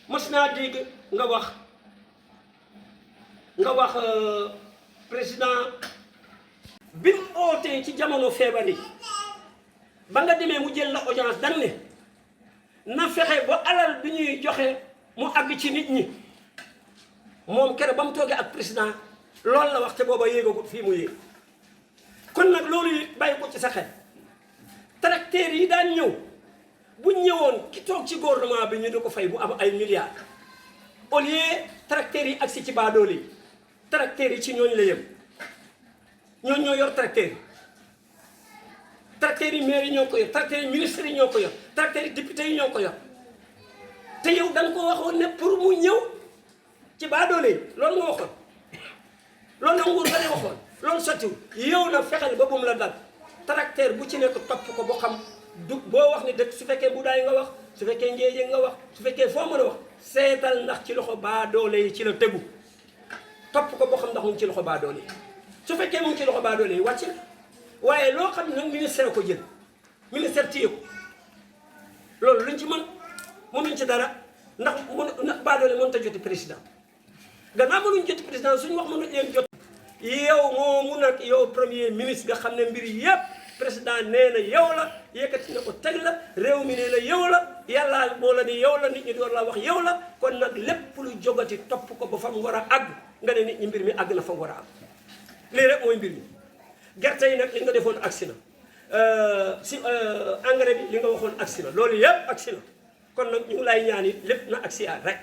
mos naa dégg nga wax président bi mu ootee ci jamono feebar yi ba nga demee mu jël la audience dang ne na fexe ba alal bi ñuy joxe mu àgg ci nit ñi moom kere ba mu toogee ak président loolu la wax te booba yéegagut fii mu yéeg kon nag loolu it bàyyi ko ci sa xel tracteurs yi daan ñëw bu ñëwoon ki toog ci gouvernement bi ñu di ko fay bu am ay milliards au lieu tracteurs yi agsi ci baadoole yi tracteurs yi ci ñooñu la yem ñooñu ñoo yor tracteurs yi maire yi ñoo ko yor tracteurs yi ministres yi ñoo ko yor tracteurs yi députés yi ñoo ko yor te yow da nga ko waxoon ne pour mu ñëw ci baadoole yi loolu nga waxoon loolu la nguur ba ne waxoon loolu sottiwul yow na fexeel ba bu mu la dal tracteur bu ci nekk topp ko boo xam du boo wax ne dëkk su fekkee budaay nga wax su fekkee njeeje nga wax su fekkee foo mën a wax seetal ndax ci loxo baadoole yi ci la tegu topp ko boo xam ndax mu ngi ci loxo baadoole yi su fekkee mu ngi ci loxo baadoole yi wàcc na waaye loo xam ne nag ministère ko jël ministère téye ko loolu luñ ci mënuñ ci dara ndax baadoole mënut a joti président gannaaw mënuñ joti président suñu wax mënuñ leen jot yow moomu nag yow premier ministre nga xam ne mbir yépp président nee na yow la yëkkati na ko teg la réew mi nee na yow la yàlla moo la ni yow la nit ñi door la wax yow la kon nag lépp lu jógati topp ko ba fa mu war a àgg nga ne nit ñi mbir mi àgg na fa mu war a àgg lii rek mooy mbir mi gerte yi nag li nga defoon agsi na si engrais bi li nga waxoon agsi na loolu yëpp agsi na kon nag ñu ngi lay ñaan it lépp na agsi aat rek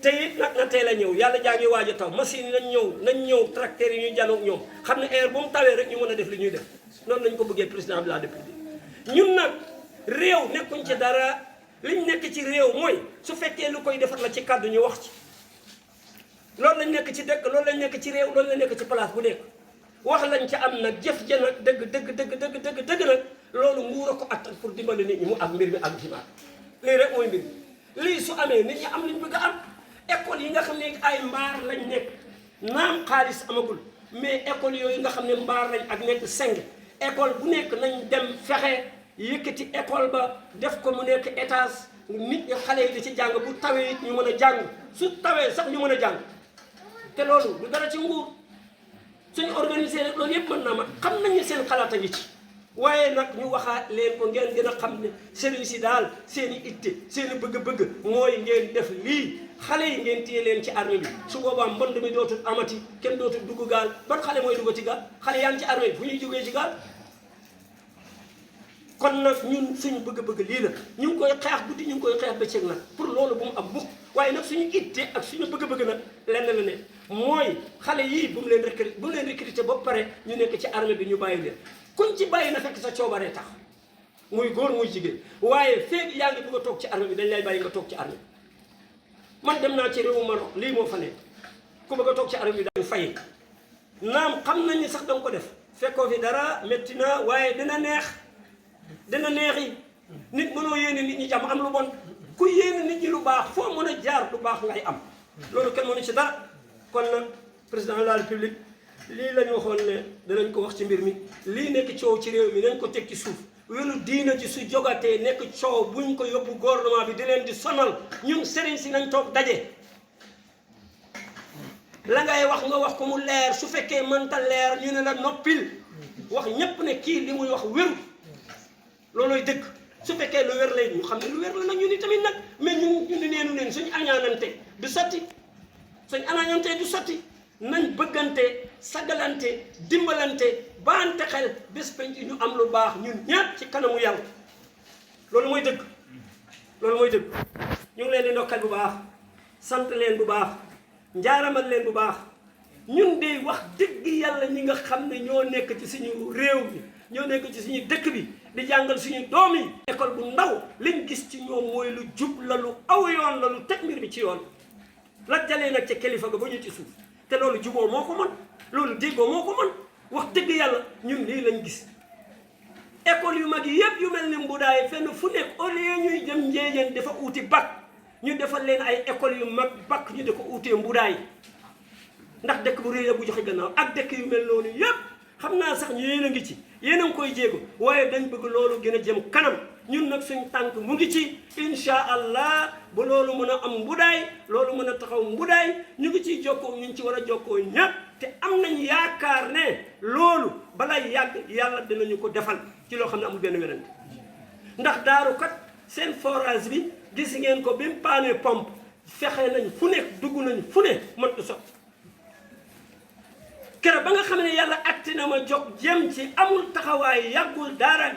te it nag na teel a ñëw yàlla jaa ngi waaj a taw machine yi nañ ñëw tracteurs yi ñu janoog ñoom xam ne heure bu mu tawee rek ñu mën a def li ñuy def noonu lañ ko bëggee président de la République ñun nag réew nekkuñ ci dara liñ nekk ci réew mooy su fekkee lu koy defar la ci kàddu ñu wax ci loolu lañ nekk ci dëkk loolu lañ nekk ci réew loolu lañ nekk ci place bu nekk wax lañ ca am nag jëf ja nag dëgg nag loolu nguur a ko attan pour dimbali nit ñi mu am mbir mi ak jimaat lii rek mooy mbir mi lii su amee nit ñi am liñ bëgg a am école yi nga xam ne ay mbaar lañ nekk naam xaalis amagul mais école yooyu nga xam ne mbaar lañ ak nekk seng école bu nekk nañ dem fexe yëkkati école ba def ko mu nekk étage nit ñi xale yi di ci jàng bu tawee it ñu mën a jàng su tawee sax ñu mën a jàng te loolu du dara ci nguur suñu organisé rek loolu yëpp mën naa ma xam nañ ne seen xalaat a ngi ci waaye nag ñu waxaat leen ko ngeen gën a xam ne sëriñ si daal seen i itte seen i bëgg-bëgg mooy ngeen def lii xale yi ngeen téye leen ci armée bi su boobaa mbënd mi dootul amati kenn dootul dugg gaal ban xale mooy dugg ci gaal xale yaa ngi ci armée bi fu ñuy jógee ci gaal kon nag ñun suñu bëgg-bëgg lii la ñu ngi koy xeex guddi ñu ngi koy xeex bëccëg nag pour loolu bu mu am mukk waaye nag suñu itte ak suñu bëgg-bëgg nag lenn la ne mooy xale yii bu mu leen recruter ba pare ñu nekk ci armée bi ñu bàyyi leen kuñ ci bàyyi na fekk sa coobaree tax muy góor muy jigéen waaye feeg yaa ngi bëgg a toog ci armée bi dañ lay bàyyi nga toog ci armée bi man dem naa ci réewu Maroc lii moo fa nekk ku bëgg a toog ci armée bi dañ fay naam xam nañ ni sax danga ko def fekkoo fi dara métti na waaye dina neexi nit mënoo yéene nit ñi jàmm am lu bon ku yéene nit ñi lu baax foo mën a jaar lu baax ngay am loolu kenn mënu ci dara kon nag président de la république lii la ñu waxoon ne danañ ko wax ci mbir mi lii nekk coow ci réew mi nañ ko teg ci suuf welu diina ji su jogatee nekk coow buñ ko yóbbu gouvernement bi di leen di sonal ñun sëriñ si nañ toog daje la ngay wax nga wax ko mu leer su fekkee mënta leer ñu ne la noppil wax ñépp ne kii li muy wax wéru loolooy dëgg su fekkee lu wér lay ñu xam ne lu wér la nag ñu ni tamit nag mais ñu ni neenu leen suñu añaanante du sotti suñu añaanante du sotti nañ bëggante sagalante dimbalante baante xel bés penc ñu am lu baax ñun ñëpp ci kanamu yàlla loolu mooy dëgg ñu ngi leen di ndokkal bu baax sant leen bu baax njaaramal leen bu baax ñun de wax dëgg yàlla ñi nga xam ne ñoo nekk ci suñu réew mi ñoo nekk ci suñu dëkk bi di jàngal suñu doom yi école bu ndaw liñ gis ci ñoom mooy lu jub la lu aw yoon la lu teg mbir bi ci yoon la jalee nag ca kilifa ga ba ñu ci suuf te loolu juboo moo ko mën loolu déggoo moo ko mën wax dëgg yàlla ñun lii lañ gis école yu mag yëpp yu mel ni Mbudaay fenn fu nekk au lieu ñuy jëm Njéejeen dafa uuti bac ñu defal leen ay école yu mag bac ñu di ko uutee Mbudaay ndax dëkk bu rëy la bu joxe gannaaw ak dëkk yu mel noonu yëpp xam naa sax yéen a ngi ci yéen a ngi koy jéego waaye dañ bëgg loolu gën a jëm kanam ñun nag suñ tànk mu ngi ci incha allah ba loolu mën a am Mbudaay loolu mën a taxaw Mbudaay ñu ngi ciy jokkoo ñu ci war a jokkoo ñëpp te am nañ yaakaar ne loolu balay yàgg yàlla dinañu ko defal ci loo xam ne amul benn werante ndax daaru kat seen forage bi gis ngeen ko bi mu paanee pompe fexe nañ fu nekk dugg nañ fu ne mënut sotti keroog ba nga xam ne yàlla atti na ma jóg jëm ci amul taxawaay yàggul dara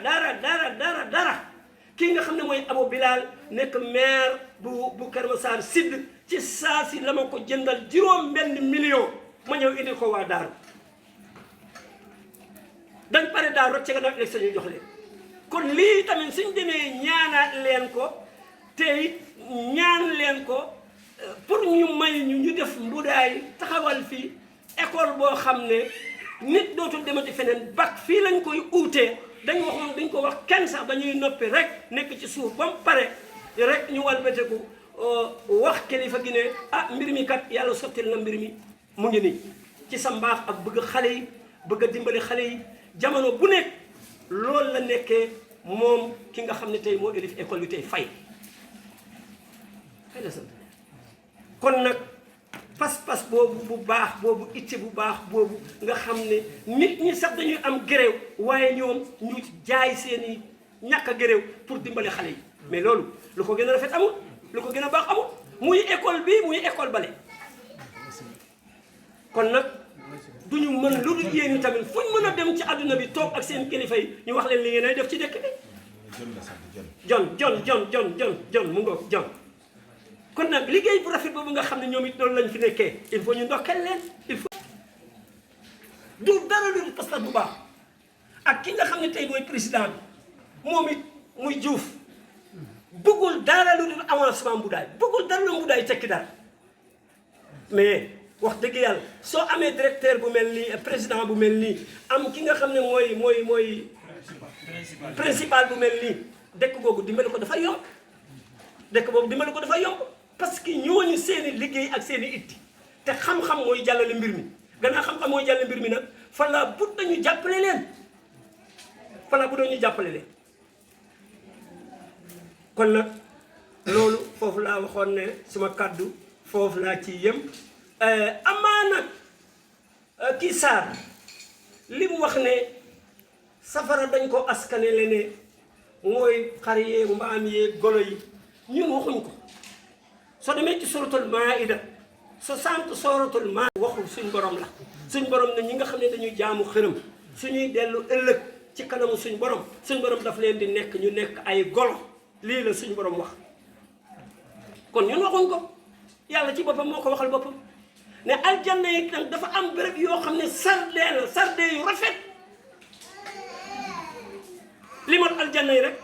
kii nga xam ne mooy Abou Bilal nekk maire bu Kër Massar Sud ci saa si la ma ko jëndal juróom-benn million ma ñëw indi ko waa daaru dañ pare daaru rek ci gannaaw élection ñu jox leen kon lii tamit suñ demee ñaanaat leen ko te it ñaan leen ko pour ñu may ñu def Mbudaay taxawal fii école boo xam ne nit dootul demati feneen bac fii lañ koy uutee dañ ko wax kenn sax dañuy noppi rek nekk ci suuf ba mu pare rek ñu walbateku wax kilifa gi ne ah mbir mi kat yàlla sottil na mbir mi mu ngi nii ci sa mbaax ak bëgg xale yi bëgg a dimbali xale yi jamono bu nekk loolu la nekkee moom ki nga xam ne tey moo élif école yu tey fay la sant kon nag pas-pas boobu bu baax boobu itte bu baax boobu nga xam ne nit ñi sax dañuy am gréew waaye ñoom ñu jaay seeni ñàkk a gréew pour dimbale xale yi mais loolu lu ko gën a rafet amul lu ko gën a baax amul muy école bi muy école bale kon nag duñu mën lu dul yéen tamit fuñ mën a dem ci àdduna bi toog ak seen kilifa yi ñu wax leen li ngeen ay def ci dëkk bi jon mu ngoog jon kon nag liggéey bu rafet boobu nga xam ne ñoom it loolu lañ fi nekkee il faut ñu ndokkeel leen il faut du dara lu pas-pas bu baax ak ki nga xam ne tey mooy président bi moom it muy Diouf bëggul dara lu dul avancement Mbudaay bëggul dara lu Mbudaay tekki dara mais wax dëgg yàlla soo amee directeur bu mel nii président bu mel nii am ki nga xam ne mooy principal bu mel nii dëkk googu dimbali ko dafa yomb dëkk boobu dimbali ko dafa yomb parce que ñooñu seeni liggéey ak seeni itti te xam-xam mooy jàllale mbir mi gannaaw xam-xam mooy jàllale mbir mi nag fa la but dañu jàppale leen kon nag loolu foofu laa waxoon ne suma kàddu foofu laa ci yem amaana kii Sarr li mu wax ne safara dañ ko askane le ne mooy xar yeeg mbaam yeeg golo yi ñun waxuñ ko soo demee ci suratul maida 60 suratul maida waxul suñ borom la suñ borom ne ñi nga xam ne dañuy jaamu xërëm suñuy dellu ëllëg ci kanamu suñ borom daf leen di nekk ñu nekk ay golo lii la suñ borom wax kon ñun waxuñ ko yàlla ci boppam moo ko waxal boppam ne aljanna yi nag dafa am béréb yoo xam ne sardee yu rafet li mot aljanna yi rek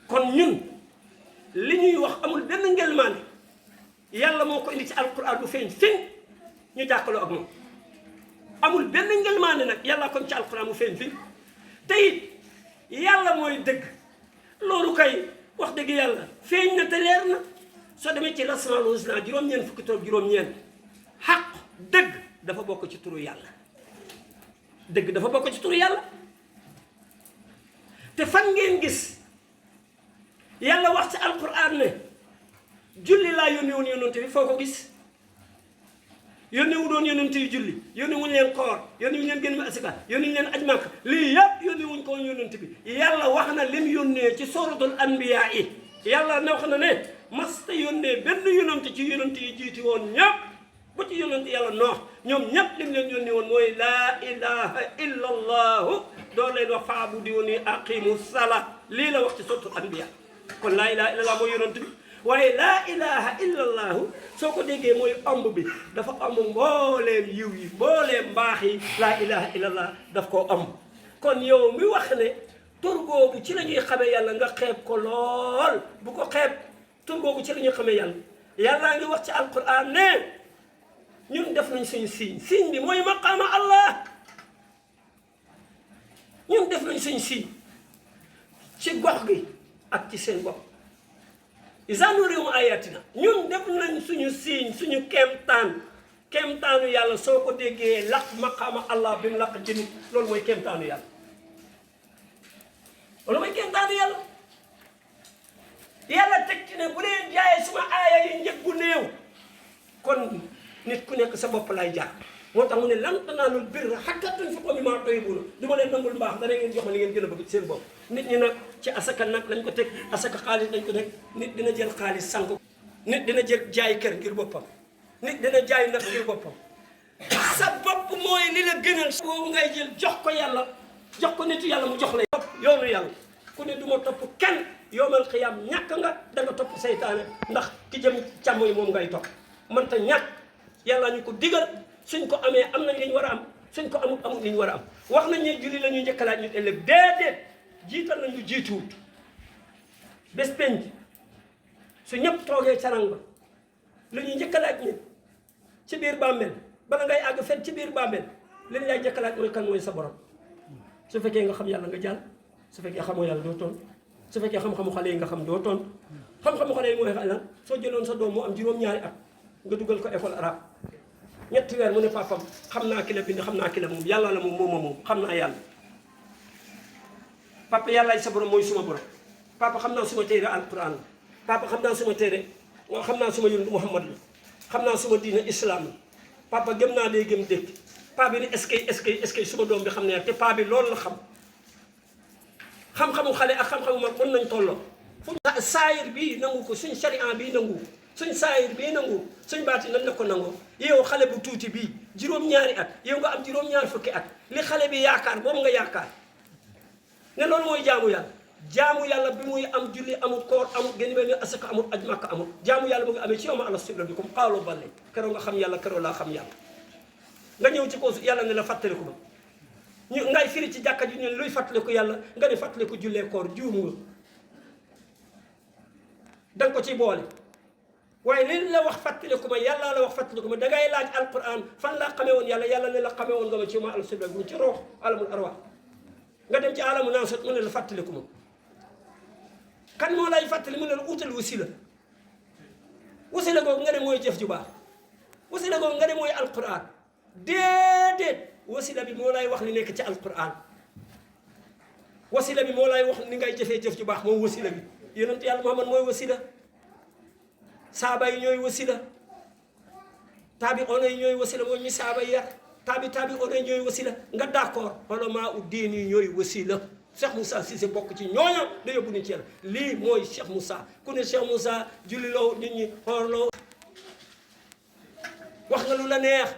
kon ñun li ñuy wax amul benn ngelmaane yàlla moo ko indi ci alquran bu feeñ fiñ ñu jàkkaloo ak moom amul benn ngelmaane nag yàlla kon ci alquran bu feeñ fiñ te it yàlla mooy dëgg loolu kay wax dëgg yàlla feeñ na te leer na soo demee ci l'Asmaa'ul husnaa juróom-ñeent fukki tur juróom-ñeent xaq dëgg dafa bokk ci turu yàlla dëgg dafa bokk ci turu yàlla te fan ngeen gis yàlla wax ci alquran ne julli laa yónni woon yónnante bi foo ko gis yónni wu doon yónnante yu julli yónni wuñ leen koor yónni wuñ leen génn asaka yónni wuñ leen aj Makka lii yëpp yónni wuñ ko woon yónnante bi yàlla wax na lim yónnee ci suratul anbiyaa yi yàlla ne wax na ne masta yónnee benn yónnante ci yónnante yi jiiti woon ñëpp ba ci yónnante yàlla noox ñoom ñëpp lim leen yónni woon mooy laa ilaha illa allahu doo leen wax fa'buduni aqimu sala lii la wax ci suratul anbiyaa kon laa ilaha illallah mooy yonent bi waaye laa ilaha illallahu soo ko déggee mooy ëmb bi dafa ëmb mbooleem yiw yi mbooleem mbaax yi laa ilaha illallah daf koo ëmb kon yow mi wax ne tur googu ci la ñuy xamee yàlla nga xeeb ko lool bu ko xeeb tur googu ci la ñuy xamee yàlla yàllaa ngi wax ci alquran ne ñun def nañ suñu signe bi mooy maqaama allah ñun def nañ suñ si ci gox gi ak ci seen bopp isa nurihim ayatina ñun def nañ suñu siiñ suñu kéemtaanu yàlla soo ko déggee laq maqaama allah bi mu laq ci nit loolu mooy kéemtaanu yàlla loolu mooy kéemtaanu yàlla yàlla teg ci ne bu leen jaayee suma aaya yi njëg bu néew kon nit ku nekk sa bopp lay jaar moo tax mu ne lan tanaalul birra hattaa tunfiqu mimmaa tuhibbuuna du ma leen nangul mbaax dana ngeen jox ma li ngeen gën a bëgg ci seen bopp nit ñi nag ci asaka nag lañ ko teg asaka xaalis lañ ko teg nit dina jël xaalis sànq nit dina jël jaay kër ngir boppam nit dina jaay nag ngir boppam sa bopp mooy li la gënal boobu ngay jël jox ko yàlla jox ko nitu yàlla mu jox la topp yoonu yàlla ku ne du ma topp kenn yowmal xiyaam ñàkk nga da nga topp seytaane ndax ki jëm càmm yi moom ngay topp mënta ñàkk yàlla ñu ko digal suñ ko amee am nañ li ñu war a am suñ ko amul amul li ñu war a am wax nañ ne julli la ñuy njëkkalaat ñu ëllëg déedéet jiital nañ lu jiituwut bés penc su ñëpp toogee carang ba lu ñuy njëkkalaat nit ci biir bàmmeel bala ngay àgg fen ci biir bàmmeel li ñu lay njëkkalaat mooy kan mooy sa borom su fekkee nga xam yàlla nga jàll su fekkee xamoo yàlla doo toon su fekkee xam-xamu xale yi nga xam doo toon xam-xamu xale yi mooy lan soo jëloon sa doom mu am juróom-ñaari at nga dugal ko école arabe ñetti weer mu ne papam xam naa ki la bind xam naa ki la moom yàlla la moom xam naa yàlla papa yàllaay sa borom mooy suma borom papa xam naa suma téere alquran la papa xam naa suma téere xam naa suma yonent Muhammad la xam naa suma diina islam la papa gëm naa day gëm dëkk papa bi ni est-ce que suma doom bi xam ne te papa bi loolu la xam-xamu xale ak xam-xamu mag mën nañ tolloo fu saayir bii nangu ko suñ sharia bii nangu suñ saayir bii nangu suñ baati nan la ko nangoo yow xale bu tuuti bii juróom-ñaari at yow nga am juróom-ñaari fukki at li xale bi yaakaar boobu nga yaakaar ne loolu mooy jaamu yàlla bi muy am julli amul koor amul génn ba ni asaka amul aj makka amul jaamu yàlla mu ngi amee ci yow ma ala sibla bi comme xaaloo balle keroo nga xam yàlla keroo laa xam yàlla nga ñëw ci kaw yàlla ne la fàttaliku ma ñu ngay firi ci jàkka ji ñu luy fàttaliku yàlla nga ne fàttaliku jullee koor juum nga danga ko ci boole waaye li la wax fàttaliku ma yàlla la wax fàttaliku ma dangay laaj alquran fan laa xamee woon yàlla ne la xamee woon nga ma ci ma ala sibla bi ci roox alamul arwaax nga dem ci alamu naasut mu ne la fàttaliku ma kan moo lay fàttali mu ne la utal wasila googu nga ne mooy jëf ju baax wasila googu nga ne mooy alquran déedéet wasila bi moo lay wax li nekk ci alquran wasila bi moo lay wax ni ngay jëfee jëf ju baax moom wasila bi yonent yàlla Muhammad mooy wasila saaba yi ñooy wasila taabi ono yi ñooy wasila mooy ñi saaba yi yar taabi ono yi ñooy wasila nga d'accord ulamaa u diin yi ñooy wasila Cheikh Moussa Cissé bokk ci ñooña da yóbbu ni ci yàlla lii mooy Cheikh Moussa ku ne Cheikh Moussa julliloo nit ñi xoorloo wax nga lu la neex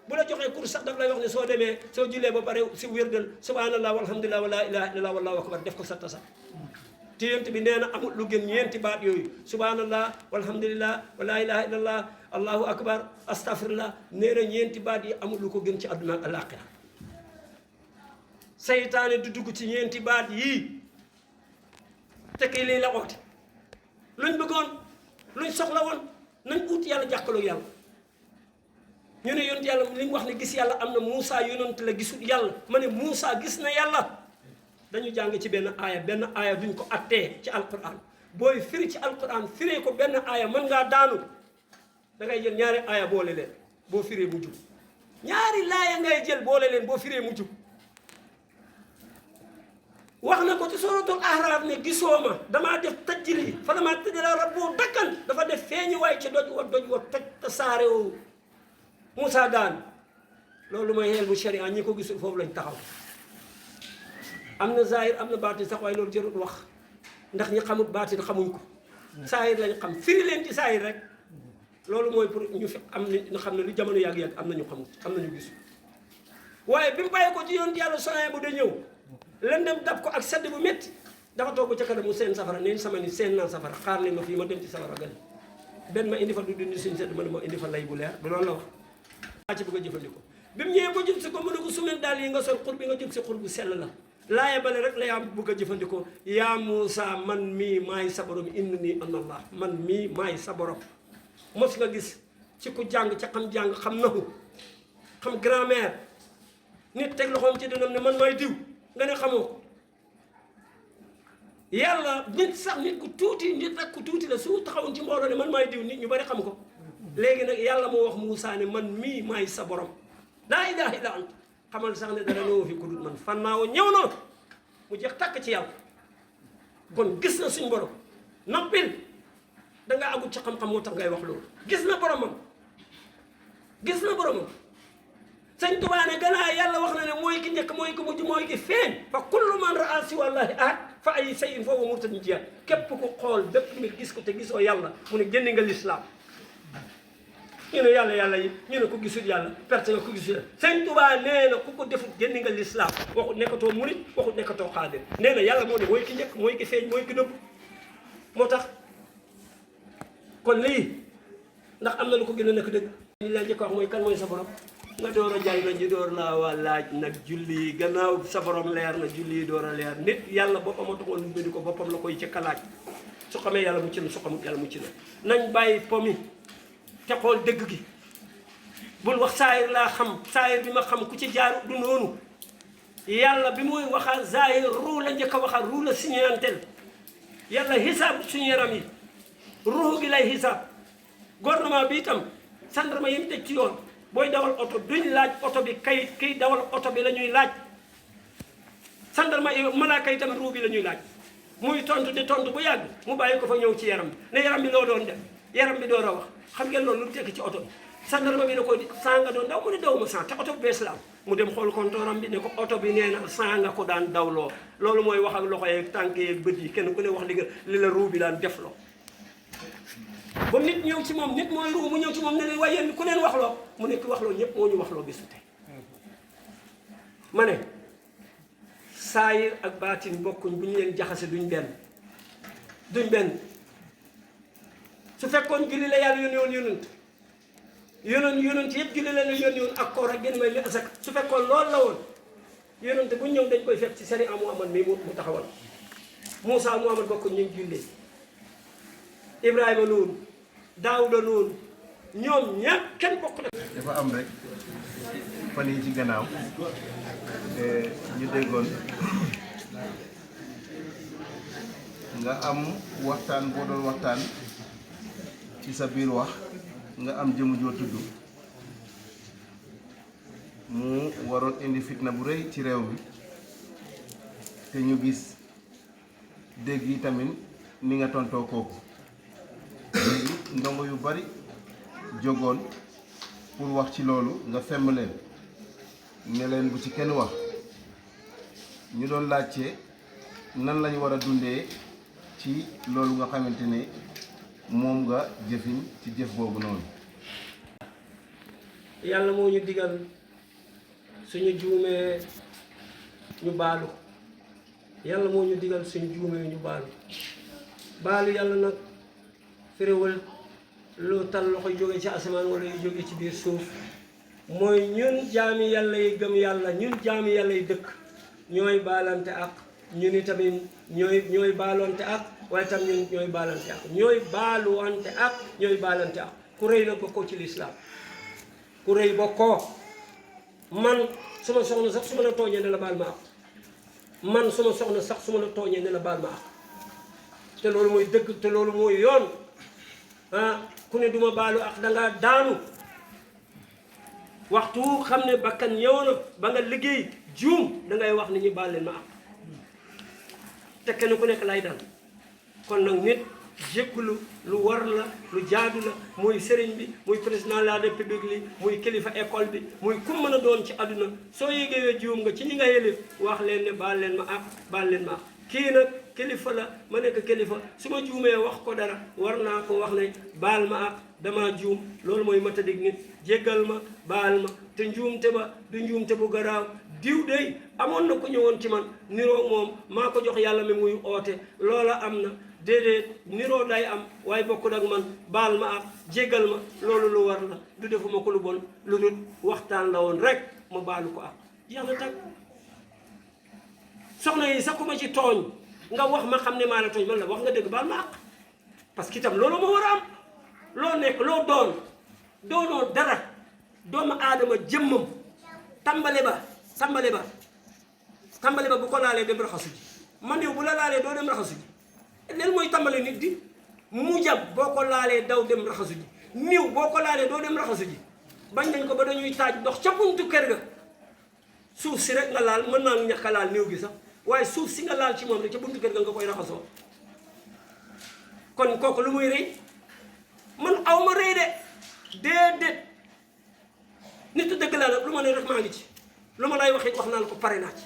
bu la joxee kur sax daf lay wax ne soo demee soo jullee ba pare si wérdal subhanallah walhamdulillah wala ilaha illallah wallahu akbar def ko sa tasa te yent bi nee na amul lu gën ñeenti baat yooyu subhanallah walhamdulillah wala ilaha illallah allahu akbar astaghfirullah nee na ñeenti baat yi amul lu ko gën ci àdduna ak alaaxira seytaane du dugg ci ñeenti baat yii te kii lii la oote luñ bëggoon luñ soxla woon nañ ut yàlla jàkkaloo yàlla ñu ne yonent yàlla li mu wax ne gis yàlla am na Moussa yonent la gisul yàlla ma ne Moussa gis na yàlla dañu jàng ci benn aaya duñ ko attee ci alquran booy firi ci alquran firee ko benn aaya mën ngaa daanu da ngay jël ñaari aaya boole leen boo firee mu jub ñaari laaya ngay jël boole leen boo firee mu jub wax na ko ci suratul ahraaf ne gisoo ma damaa def tajjili fa damaa tëjala rabbu dakkan dafa def feeñu waay ci doj wa toj te saare woo Moussa daan loolu mooy xel bu sharia ñi ko gisul foofu lañ taxaw am na zahir am na baatin sax waaye loolu jërul wax ndax ñi xamul baatin xamuñ ko zahir lañ xam firi leen ci zahir rek loolu mooy pour ñu fi am ñu xam ne lu jamono yàgg-yàgg am nañu xamul am nañu gisul waaye bi mu bàyyi ko ci yoon yàlla sonaay bu da ñëw lëndëm dab ko ak sedd bu métti dafa toog ca kanam mu seen safara neen sama ni seen naa safara xaar leen ma fii ma dem ci safara gal benn ma indi fa du dindi suñu sedd ma ne ma indi fa lay bu leer du loolu la wax laa ci bëgg a jëfandikoo bi mu ñëwee ba jub si ko mu ne ko sumel daal yi nga sol xur bi nga jub si xur bu sell la laaye bale rek la yaa bëgg a jëfandikoo yaa Moussa man mii maay sa borom indi nii an allah man mii maay sa borom mos nga gis ci ku jàng ca xam xam nahu xam grammaire nit teg loxoom ci dënam ne man maay diw nga ne xamoo ko yàlla nit sax nit ku tuuti nit rek ku tuuti la su taxawoon ci mbooloo ne man maay diw nit ñu bari xam ko léegi nag yàlla moo wax Moussa ne man mii maay sa borom laa ilaaha illa anta xamal sax ne dara ñëw fi ku dul man fan naa ñëw na mu jeex tàkk ci yàlla kon gis na suñ borom noppil da nga àggut ci xam-xam moo tax ngay wax loolu gis na boromam sëñ Tuubaa ne gannaaw yàlla wax na ne mooy ki njëkk mooy ki mujj mooy ki feeñ fa kullu man raa si wallahi ahad fa ay sayin foofu murtadin jiyaat képp ku xool bépp mbir gis ko te gisoo yàlla mu ne génne nga lislaam ñu ne yàlla yi ñu ne ko gisul yàlla perte nga ko gisul yàlla sëñ Tuubaa nee na ku ko defut génne nga lislaam waxut nekkatoo murit waxut nekkatoo xaadir nee na yàlla moo ne mooy ki njëkk mooy ki feeñ mooy ki nëbb moo tax kon lii ndax am na lu ko gën a nekk dëgg li la njëkk wax mooy kan mooy sa borom nga door a jàng ñu door laa waa laaj nag julli gannaaw sa borom leer na julli door a leer nit yàlla boppam a taxoon mu bind ko boppam la koy ca laaj su xamee yàlla mucc na su xamut yàlla mucc na nañ bàyyi pomi te xool dëgg gi bul wax saayir laa xam saayir bi ma xam ku ci jaar du noonu yàlla bi muy waxal zaahir ruu la njëkk a waxal ruu la siñanteel yàlla xisaab suñu yaram yi ruu gi lay xisaab gouvernement bi itam gendarme yi mu teg ci yoon booy dawal oto duñ laaj oto bi kayit kiy dawal oto bi la ñuy laaj gendarme yi malaaka yi tamit ruu bi la ñuy laaj muy tontu di tontu bu yàgg mu bàyyi ko fa ñëw ci yaram bi ne yaram bi loo doon def yaram bi door a wax xam ngeen loolu lu tekk ci oto bi gendarme bi ne ko saa nga doon daw mu ne daw ma saa te oto bu bees la am mu dem xool kontooram bi ne ko oto bi nee na saa nga ko daan dawloo loolu mooy wax ak loxo yeeg tànk yeeg bët yi kenn ku ne wax li la ruu bi daan def loo ba nit ñëw ci moom nit mooy ruu mu ñëw ci moom ne leen waaye yéen ku leen waxloo mu ne ki waxloo ñëpp moo ñu waxloo bisu tey ma ne saayir ak baatin bokkuñ bu ñu leen jaxase duñ benn su fekkoon julli la yàlla yonent yëpp julli la yónni woon ak koor ak génn may li asak su fekkoon loolu la woon yonent bu ñëw dañ koy fekk ci sari am Muhammad mii mu taxawal Moussa Muhammad bokkuñ ñu ngi jullee Ibrahima noonu Daawuda noonu ñoom ñàkk kenn bokk na. dafa am rek fan yi ci gannaaw ñu déggoon nga am waxtaan boo doon waxtaan ci sa biir wax nga am jëmu joo tudd mu waroon indi fitna bu rëy ci réew mi te ñu gis dégg yi tamit ni nga tontoo kooku léegi ndongo yu bari jógoon pour wax ci loolu nga femm leen ne leen bu ci kenn wax ñu doon laajte nan lañu war a dundee ci loolu nga xamante ne moom nga jëfiñ ci jëf boobu noonu. yàlla moo ñu digal suñu juumee ñu baalu yàlla moo ñu digal suñu juumee ñu baalu yàlla nag firiwul lu tal loxo jóge ci asamaan wala yu jóge ci biir suuf mooy ñun jaami yàlla yi gëm yàlla ñun jaami yàlla yi dëkk ñooy baalante ak ñun itamit ñooy baalante ak waaye tam ñun ñooy baalante ak ñooy baalante ak ku rëy nag bokkoo ci lislaam ku rëy bokkoo man suma soxna sax su ma la tooñee ne la baal ma ak man suma soxna sax su ma la tooñee ne la baal ma ak te loolu mooy dëgg te loolu mooy yoon ku ne duma baalu ak dangaa daanu waxtu xam ne bakkan ñëw na ba nga liggéey juum dangay wax ni ñu baal leen ma ak te kenn ku nekk lay dal kon nag nit jéggulu lu war la lu jaadu la muy sëriñ bi muy président de la république li muy kilifa école bi muy ku mën a doon ci àdduna soo yégewee juum nga ci ñi nga yëlif wax leen ne baal leen ma ak kii nag kilifa la ma nekk kilifa su ma juumee wax ko dara war naa ko wax ne baal ma ak dama juum loolu mooy matadik nit jéggal ma baal ma te njuumte ba du njuumte bu garaaw diw dey amoon na ko ñëwoon ci man niroo moom maa ko jox yàlla mi muy oote loola am na déedéet niroo day am waaye bokkul ak man baal ma ak jéggal ma loolu lu war la du defuma ko lu bon lu dul waxtaan la woon rek ma baalu ko ak jeex na tag soxna yi sax ku ma ci tooñ nga wax ma xam ne maa la tooñ man la wax nga dëgg baal ma ak parce que itam loolu ma war a am loo nekk loo doonoo dara doomu aadama jëmmam tàmbale ba tàmbali ba bu ko laalee dem raxasu ji man yow bu la laalee doo dem raxasu ji leen mooy tàmbali nit di mu jab boo ko laalee daw dem raxasu ji niw boo ko laalee doo dem raxasu ji bañ nañ ko ba dañuy taaj ndox ca buntu kër ga suuf si rek nga laal mën naa ñàkk a laal niw gi sax waaye suuf si nga laal ci moom rek ca buntu kër ga nga koy raxasoo kon kooku lu muy rëy man aw ma rëy de déedéet nitu dëgg laa nag lu ma ne rek maa ngi ci lu ma lay wax it wax naa la ko pare naa ci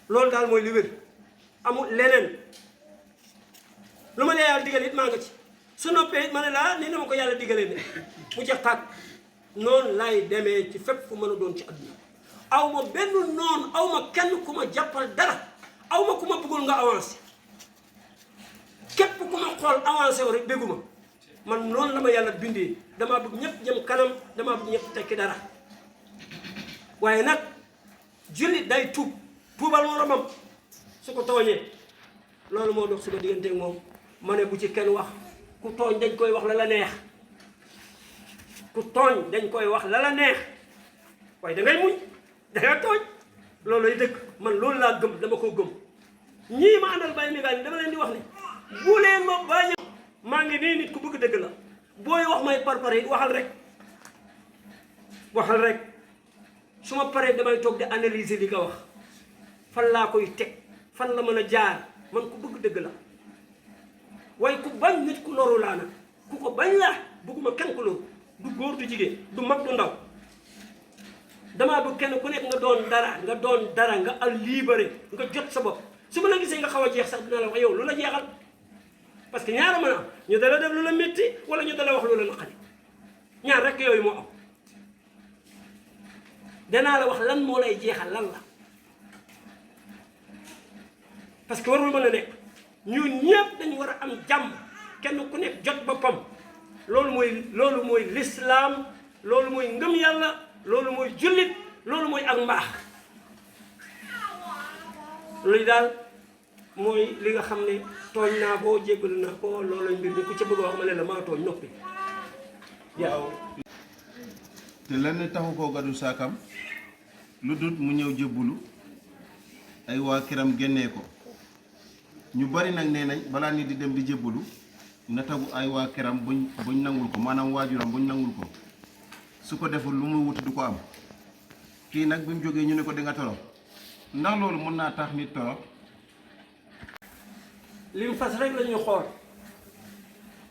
loolu daal mooy li wér amul leneen lu ma la yàlla digal it maa nga ci su noppee it ma ne laa ni dama ko yàlla digalee ne mu jeex tàkk noonu lay demee ci fépp fu mën a doon ci àdduna aw ma benn noonu aw ma kenn ku ma jàppal dara aw ma ku ma bëggul nga avancé képp ku ma xool avancé wu rek bégguma man noonu la ma yàlla bindee damaa bëgg ñëpp jëm kanam damaa bëgg ñëpp tekki dara waaye nag jullit day tuubal moromam su ko tooñee loolu moo dox suma diggante ak moom ma ne bu ci kenn wax ku tooñ dañ koy wax la la neex ku tooñ dañ koy wax la la neex waaye da ngay muñ da nga tooñ loolu lay dëgg man loolu laa gëm dama ko gëm ñii ma àndal bàyyi mi gaa dama leen di wax ne bu leen ma bàyyi maa ngi nii nit ku bëgg dëgg la booy wax may parpare it waxal rek su ma paree damay toog di analyser li nga wax fan laa koy teg fan la mën a jaar man ku bëgg dëgg la waaye ku bañ nit ku loru laa nag ku ko bañ la bëgguma kenn ku loru du góor du jigéen du mag du ndaw damaa bëgg kenn ku nekk nga doon dara nga al libéré nga jot sa bopp su ma la gisee nga xaw a jeex sax dina la wax yow lu la jeexal parce que ñaara mën a am ñu dala def lu la métti wala ñu dala wax lu la naqari ñaar rek yooyu moo am danaa la wax lan moo lay jeexal lan la parce que warul mën a nekk ñun ñëpp dañu war a am jàmm kenn ku nekk jot boppam loolu mooy lislaam loolu mooy ngëm yàlla loolu mooy jullit loolu mooy ak mbaax loolu daal mooy li nga xam ne tooñ naa boo jéggalu naa ko loolu mbir mi ku ca bëgg a wax ma ne la maa tooñ noppi waaw te lenn taxu koo gadu saakam lu dut mu ñëw jébbulu ay waa kiram génnee ko ñu bari nag nee nañ balaa nit di dem di jébbulu na tagu ay waa kiram buñ nangul ko maanaam waajuram buñ nangul ko su ko deful lu muy wuti du ko am kii nag bi mu jógee ñu ne ko di nga torop ndax loolu mën naa tax nit torop li mu fas rek la ñuy xool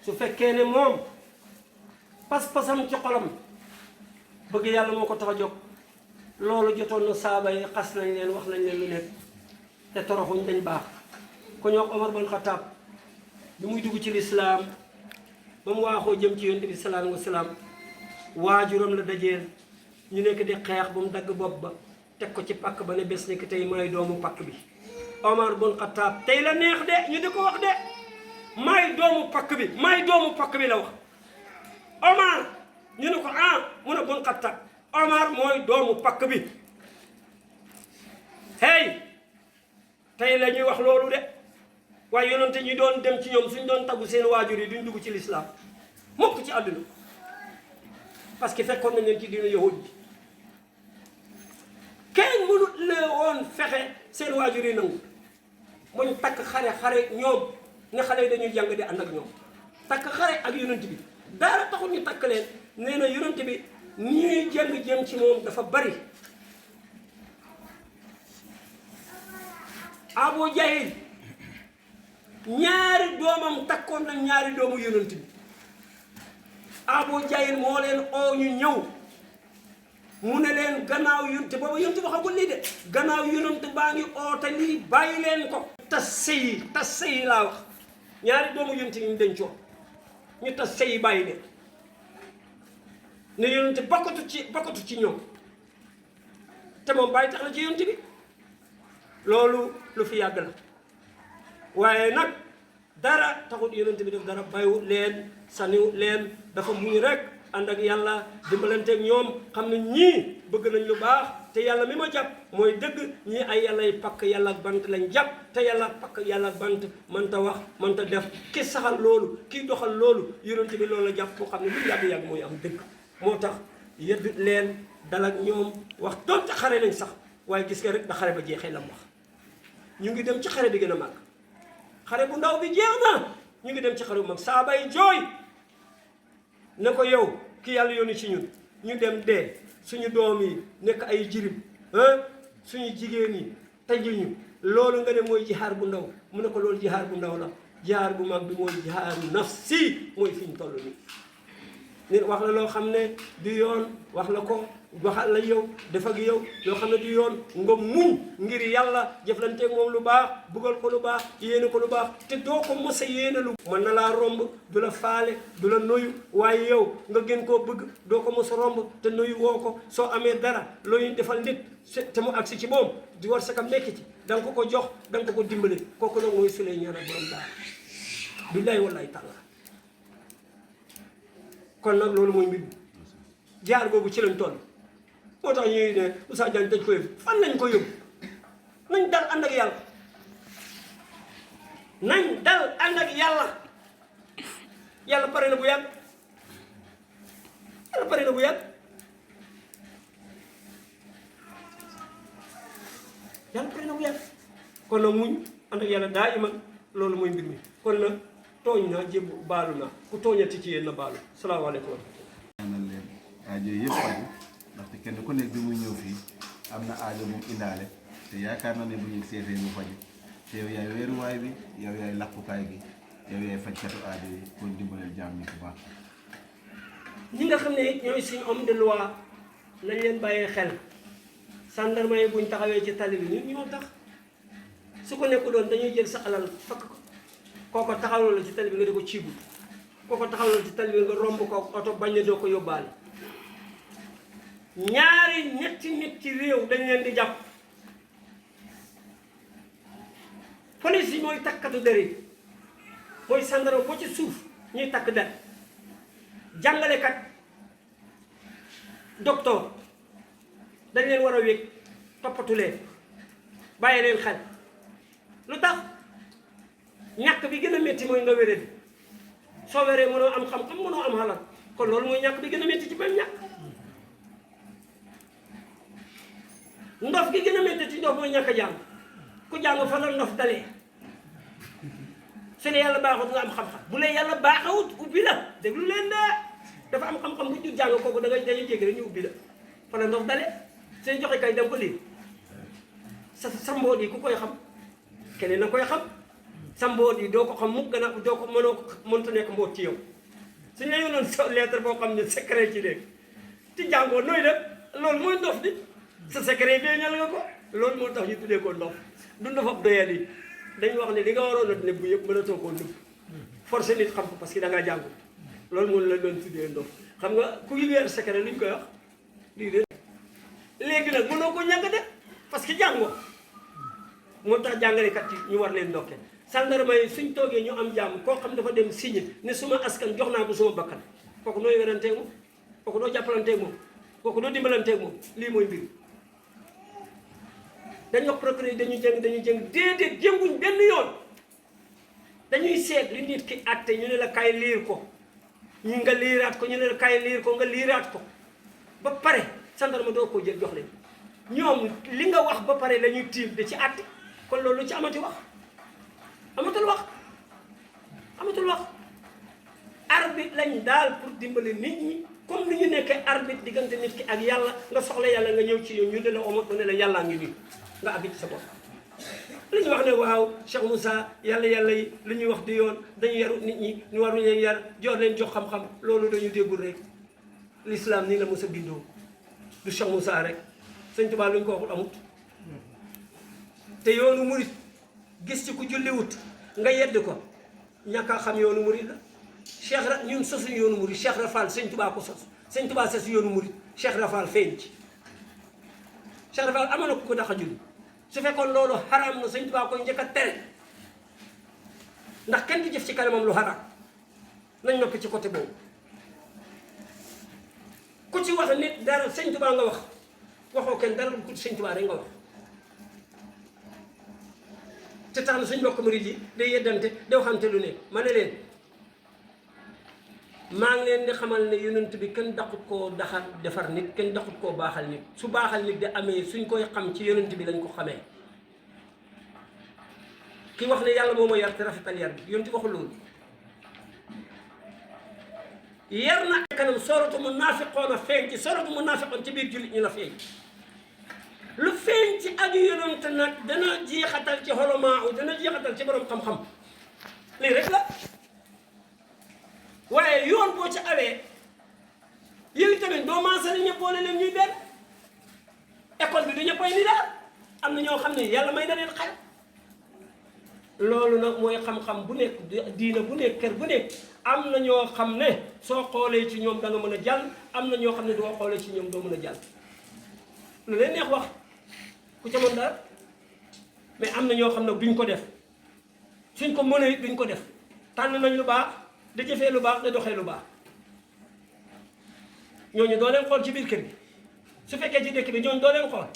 su fekkee ne moom pas-pasam ci xolam bëgg yàlla moo ko tax a jóg loolu jotoon na saaba yi xas nañ leen wax nañ leen lu nekk te toroxuñ dañ baax ku ñu wax Omar bin Khattab bi muy dugg ci lislaam ba mu waaxoo jëm ci yonent bi salaam wa salaam waajuram la dajeel ñu nekk di xeex ba mu dagg bopp ba teg ko ci pàkk ba ne bés nekk tey may doomu pàkk bi Omar bin Khattab tey la neex de ñu di ko wax de may doomu pàkk bi la wax Omar ñu ne ko mu ne bin Khattab Omar mooy doomu pàkk bi hey tey la ñuy wax loolu de waaye yonente ñi doon dem ci ñoom suñ doon taggu seen waajur yi duñ dugg ci lislaam mukk ci àdduna parce que fekkoon nañ leen ci diina yahud bi kenn mënut la woon fexe seen waajur yi nangu muñ takk xare ñoom ne xale yi dañuy jàng di ànd ak ñoom takk xare ak yonent bi dara taxul ñu takk leen nee na yonent bi ñuy jëm ci moom dafa bari Abu Jahil ñaari doomam takkoon na ñaari doomu yonent bi Abu Jahil moo leen oo ñu ñëw mu ne leen gannaaw yonent boobu yonent bi xamul lii de gannaaw yonent baa ngi oote lii bàyyi leen ko tas sëy laa wax ñaari doomu yonent yi ñu dencoo ñu tas sëy bàyyi leen ne yonent bokkatu ci ñoom te moom bàyyi tax la ci yonent bi loolu lu fi yàgg la waaye nag dara taxut yonent bi def dara bayu leen saniw leen dafa muñ rek ànd ak yàlla dimbalanteeg ñoom xam ne ñii bëgg nañ lu baax te yàlla mi ma jàpp mooy dëgg ñii ay yàlla yi pakk yàlla ak bant lañ jàpp te yàlla pakk yàlla ak bant mënta wax mënta def ki saxal loolu ki doxal loolu yonent bi loolu la jàpp koo xam ne lu yàgg-yàgg mooy am dëgg moo tax yëddut leen dal ak ñoom wax donte xare nañ sax waaye gis nga rek da xare ba jeexee la mu wax ñu ngi dem ci xare bi gën a màgg xare bu ndaw bi jeex na ñu ngi dem ci xare bu mag saaba yi jooy ne ko yow ki yàlla yónni ci ñun ñu dem dee suñu doom yi nekk ay jirim suñu jigéen yi tëjuñu loolu nga ne mooy jihaar bu ndaw mu ne ko loolu jihaar bu ndaw la jihaar bu mag bi mooy jihaaru nafsi mooy fi ñu toll nii nit wax la loo xam ne du yoon wax la ko waxal la yow def ak yow loo xam ne du yoon nga muñ ngir yàlla jëflanteeg moom lu baax bëggal ko lu baax yéene ko lu baax te doo ko mos a yéene lu mën na laa romb du la faale du la noyu waaye yow nga gën koo bëgg doo ko mos a romb te noyu woo ko soo amee dara looy defal nit te mu agsi ci moom di war sa kam nekk ci da nga ko ko jox da nga ko ko dimbale kooku nag mooy Souleymane borom daara billaay wallaay tàlla kon nag loolu mooy mbir mi jaar boobu ci lañ toll moo tax ñuy ne Moussa Diagne dañ ko yóbbu fan lañ ko yóbbu nañ dal ànd ak yàlla nañ dal ànd ak yàlla yàlla pare na bu yàgg yàlla pare na bu yàgg yàlla pare na bu yàgg kon nag muñ ànd ak yàlla daa iman loolu mooy mbir mi kon nag tooñ naa jéem baalu naa ku tooñati ci yéen na baalu salaamaaleykum wa rahmatulah. ñaanal leen aajo yëpp faju ndaxte kenn ku nekk bi muy ñëw fii am na aajo mu indaale te yaakaar na ne bu ñu seetee mu faju te yow yaay weeruwaay bi yow yaay làqukaay gi yow yaay fajkatu aajo yi kon dimbaleel jaam ñi bu baax. ñi nga xam ne it ñooy suñu homme de loi nañ leen bàyyee xel gendarme yi buñ taxawee ci tali bi ñun ñoo tax su ko nekku doon dañuy jël sa alal fakk ko kooko taxawal la ci tali bi nga di ko ciibu kooko taxawal la ci tali bi nga romb ko oto bañ na doo ko yóbbaale ñaari ñetti nit ci réew dañ leen di jàpp police yi mooy takkatu der yi mooy gendarme boo ci suuf ñuy takk der jàngalekat docteur dañ leen war a wéeg toppatu leen bàyyi leen xel lu tax ñàkk bi gën a métti mooy nga wéré di soo wéree mënoo am xam-xam mënoo am xalal kon loolu mooy ñàkk bi gën a métti ci benn ñàkk ndof gi gën a métti ci ndof mooy ñàkk a jàng ku jàng fa la ndof dalee su ne yàlla baaxut nga am xam-xam bu lee yàlla baaxawut ubbi la déglu leen de dafa am xam-xam bu ñu jàng kooku dañuy jéggi rek ñu ubbi la fa la ndof dalee seen joxe kay dem ko lii sa mboot yi ku koy xam keneen na koy xam sa mboot yi doo ko xam mukk gën a doo ko mënta nekk mboot ci yow suñu la yónnoon sa lettre boo xam ne secret ci léegi ci jàngoo nooy def loolu mooy ndof di sa secret feeñal nga ko loolu moo tax ñu tuddee ko ndof du ndof ab doyal yi dañu wax ne li nga waroon a nëbb yëpp mënatoo koo nëbb forcé nit xam ko parce que da ngaa jàngul loolu moom la doon tuddee ndof xam nga ku weer secret lu ñu koy wax lii de léegi nag mënoo ko ñàkk de parce que jàngoo moo tax jàngalekat yi ñu war leen ndokkee gendarme yi suñ toogee ñu am jàmm koo xam dafa dem signé ne suma askan jox naa ko suma bakkan kooku nooy weranteeg moom kooku doo jàppalanteeg moom kooku doo dimbalanteeg moom lii mooy mbir dañ wax procureur dañuy jëng déedéet jënguñ benn yoon dañuy seet li nit ki àtte ñu ne la kay liir ko ñu nga liiraat ko ñu ne la kay liir ko nga liiraat ko ba pare gendarme doo ko jël jox leen ñoom li nga wax ba pare la ñuy tiim da ci àtte kon loolu lu ci amati wax amatul wax arbitre lañ daal pour dimbali nit ñi comme ni ñu nekkee arbitre diggante nit ki ak yàlla nga soxla yàlla nga ñëw ci yow ñu ne la omat ne la yàllaa ngi nii nga àgg ci sa bopp li ñu wax ne waaw Cheikh Moussa yàlla yi li ñuy wax di yoon dañu yaru nit ñi ñu waru leen yar jox leen jox xam-xam loolu dañu déggul rek l'islam nii la mos a bindoo du Cheikh Moussa rek sëñ Tuubaa lu ñu ko waxul amut te yoonu murit gis ci ku julliwut nga yedd ko ñàkk a xam yoonu murit la Cheikh ra ñun sosuñu yoonu murit Cheikh Rafal sëñ Tuubaa ko sos sëñ Tuubaa sos yoonu murit Cheikh Rafal feeñ ci Cheikh Rafal amoon na ko dax a julli su fekkoon loolu xaraam na sëñ Tuubaa koy njëkk a tere ndax kenn di jëf ci kanamam lu xaraam nañ noppi ci côté boobu ku ci wax nit dara sëñ Tuubaa nga wax waxoo kenn dara ku sëñ Tuubaa rek nga wax te tax na suñ mbokk murid yi day yeddante day waxante lu ne ma ne leen maa ngi leen di xamal ne yonent bi kenn daqut koo defar nit kenn daqut koo baaxal nit su baaxal nit di amee suñ koy xam ci yonent bi lañ ko xamee ki wax ne yàlla moo ma yar te rafetal yar bi yonent waxul loolu yar na kanam soratu munaafiqoon a feeñ ci soratu munaafiqoon ci biir jullit ñu la feeñ lu feeñ ci ak yonent nag dana jeexatal ci xolomaa dana jeexatal ci borom xam-xam lii rek la waaye yoon boo ci awee yow tamit doo maasale ñëpp boole leen ñuy benn école bi du ñëppay ni daal am na ñoo xam ne yàlla may na leen xel loolu nag mooy xam-xam bu nekk diina bu nekk kër bu nekk am na ñoo xam ne soo xoolee ci ñoom da nga mën a jàll am na ñoo xam ne doo xoolee ci ñoom doo mën a jàll lu leen neex wax ku ca mën dara mais am na ñoo xam ne duñ ko def suñ ko mënee duñ ko def tànn nañ lu baax da jëfee lu baax da doxee lu baax ñooñu doo leen xool ci biir kër gi su fekkee ci dëkk bi ñooñu doo leen xool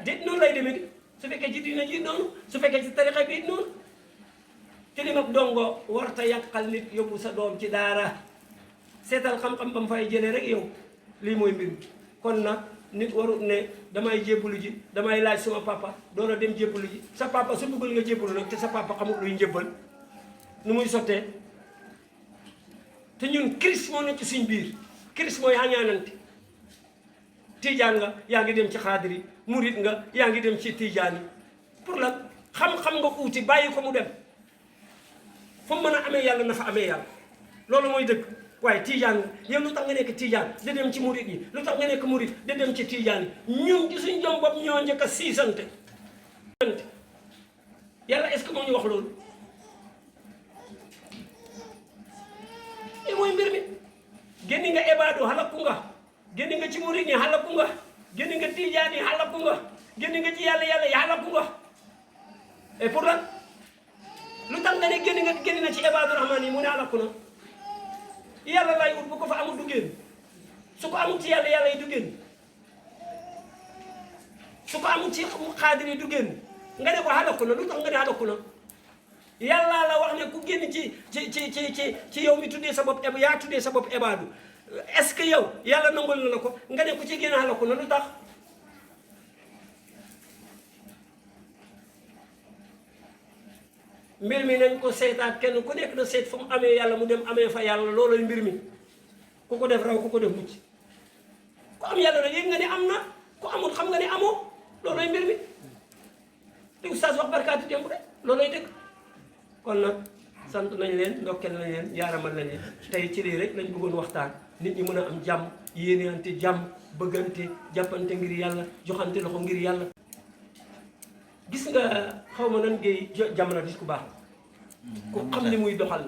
déet noonu lay demee di su fekkee ci diina ji noonu su fekkee ci tarixa bi noonu te li mag dongo warta yàqal nit yóbbu sa doom ci daara seetal xam-xam ba mu fay jëlee rek yow lii mooy mbir mi kon nag nit warut ne damay jébbalu ji damay laaj sama papa door a dem jébbalu ji sa papa su bëggul nga jébbalu nag te sa papa xamul luy njébbal nu muy sottee te ñun Christ moo nekk ci suñ biir Christ mooy xañaanante tiijaan nga yaa ngi dem ci xaadir yi murit nga yaa ngi dem ci tiijaan yi pour la xam-xam nga uuti bàyyi ko mu dem fu mu mën a amee yàlla na fa amee yàlla loolu mooy dëgg waaye tiijaan nga yow lu tax nga nekk tiijaan da dem ci murit yi lu tax nga nekk murit da dem ci tiijaan yi ñun ci suñ jom bopp ñoo njëkk a siisante yàlla est-ce que moo ñu wax loolu li mooy mbir mi génni nga ebaadu xalaku nga génni nga ci murit yi xalaku nga génni nga tiijaan yi xalaku nga génni nga ci yàlla yi xalaku nga et pour lan lu tax nga ne génni na ci ibaadu rahmaan yi mu ne xalaku na yàlla lay ut bu ko fa amul du génn su ko amul ci yàlla yi du génn su ko amul ci xaadir yi du génn nga ne ko xalaku na lu tax nga ne xalaku na yàlla la wax ne ku génn ci yow mi tuddee sa bopp yaa tuddee sa bopp ibaadu est-ce que yow yàlla nangul na la ko nga ne ku ci génn xalaku na lu tax mbir mi nañ ko seetaat kenn ku nekk na seet fu mu amee yàlla mu dem amee fa yàlla loolooy mbir mi ku ko def raw ku ko def mucc ku am yàlla nag yëg nga ne am na ku amul xam nga ne amoo loolooy mbir mi li oustaz wax barkaati démb rek loolooy dëgg kon nag sant nañ leen ndokkeel nañ leen yaaramal nañ leen tey ci lii rek lañ bëggoon waxtaan nit ñi mën a am jàmm yéeneante jàmm bëggante jàppante ngir yàlla joxante loxo ngir yàlla gis nga xaw ma nan géey Jamra dis ku baax ku xam li muy doxal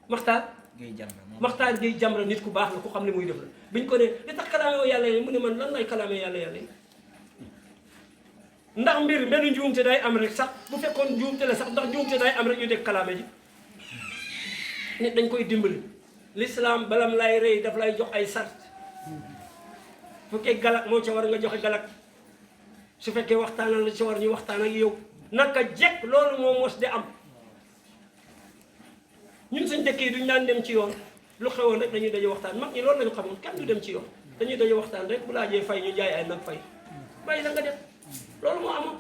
Maxtaar Géey Jamra nit ku baax la ku xam li muy def la biñ ko ne li tax kalaame yàlla yi mu ne man lan lay kalaame yàlla yi ndax mbir benn njuumte day am rek sax bu fekkoon njuumte la sax ndax njuumte day am rek ñu dégg kalaame ji nit dañ koy dimbali l'islam balam lay rey daf lay jox ay sart fekkee galak moo ca war nga joxe galak su fekkee waxtaanal la ci war ñu waxtaan ak yow naka jekk loolu moo mos di am ñun suñ dëkk yi duñ daan dem ci yoon lu xewoon rek dañuy daje waxtaan mag ñi loolu lañu xamoon kenn du dem ci yoon dañuy daje waxtaan rek bu laajee fay ñu jaay ay nag fay bàyyi la nga def loolu moo amoon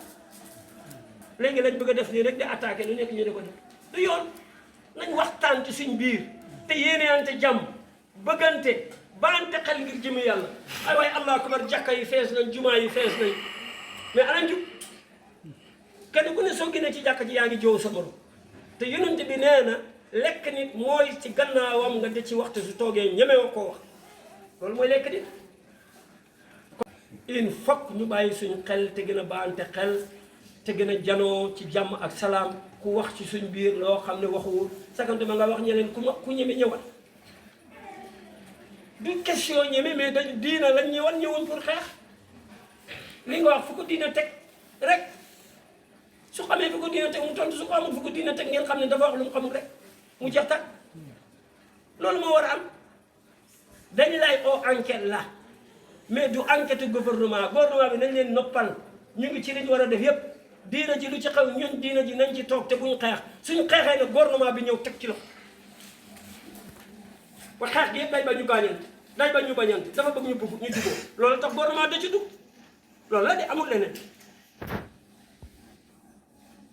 léegi lañ bëgg a def nii rek di attaqué lu nekk ñu di ko def du yoon nañ waxtaan ci suñ biir te yéeneante jàmm bëggante baante xel ngir jëmi yàlla ay waaye allah akbar jàkka yi fees nañ jumaa yi fees nañ mais ana njub kenn ku ne soo génnee ci jàkka ji yaa ngi joow sa borom te yonent bi nee na lekk nit mooy ci gannaawam nga de ci waxtu su toogee ñemewoo koo wax loolu mooy lekk nit il faut ñu bàyyi suñ xel te gën a baante xel te gën a janoo ci jàmm ak salaam ku wax ci suñ biir loo xam ne waxuwul sakante ma nga wax ñeneen ku ñeme ñëwal du question ñeme mais dañ diina lañ ñëwal ñëwuñ pour xeex li nga wax fu ko diina teg rek su xamee fu ko diina teg mu tontu su ko amul fu ko diina teg ngeen xam ne dafa wax lu mu xamul rek mu jeex tag loolu moo war a am dañ lay oo enquête la mais du enquête gouvernement bi nañ leen noppal ñu ngi ci li ñu war a def yépp diina ji lu ci xew ñun diina ji nañ ci toog te buñ xeex suñu xeexee ne gouvernement bi ñëw teg ci loxo ba xeex gi yëpp day ba ñu gaañante day ba ñu bañante dafa bëgg ñu bëgg ñu jubóo loolu tax gouvernement da ci dugg loolu la de amul leneen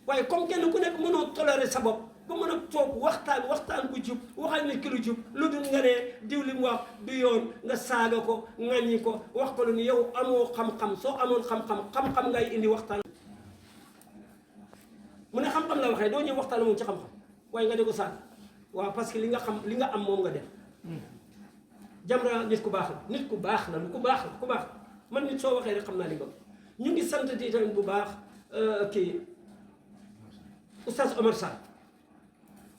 waaye comme kenn ku nekk mënoo tolérer sa bopp ba mën a toog waxtaan bu jub waxal ne ki lu jub lu dul nga ne diw li mu wax du yoon nga saaga ko ŋaññi ko wax ko lu ni yow amoo xam-xam soo amoon xam-xam ngay indi waxtaan mu ne xam-xam la waxee doo ñëw waxtaan moom ci xam-xam waaye nga di ko saaga waaw parce que li nga am moom nga def Jamra nit ku baax la nit ku baax la lu ku baax la ku baax man nit soo waxee rek xam naa li nga ñu ngi sant di tamit bu baax kii Oustaz Omar Sall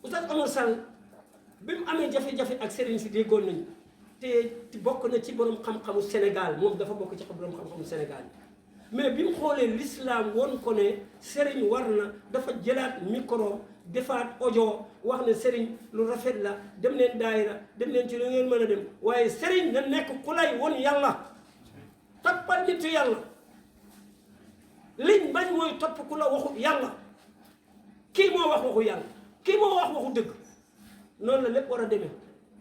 Oustaz Omar Sall bi mu amee jafe-jafe ak sëriñ si déggoon nañu te bokk na ci borom xam-xamu Sénégal moom dafa bokk ci borom xam-xamu Sénégal mais bi mu xoolee l'islam woon ko ne sëriñ war na dafa jëlaat micro defaat audio wax ne sëriñ lu rafet la dem leen daayira dem leen ci lu ngeen mën a dem waaye sëriñ na nekk ku lay won yàlla toppal nitu yàlla liñ bañ mooy topp ku la waxu yàlla kii moo wax waxu yàlla kii moo wax waxu dëgg noonu la lépp war a demee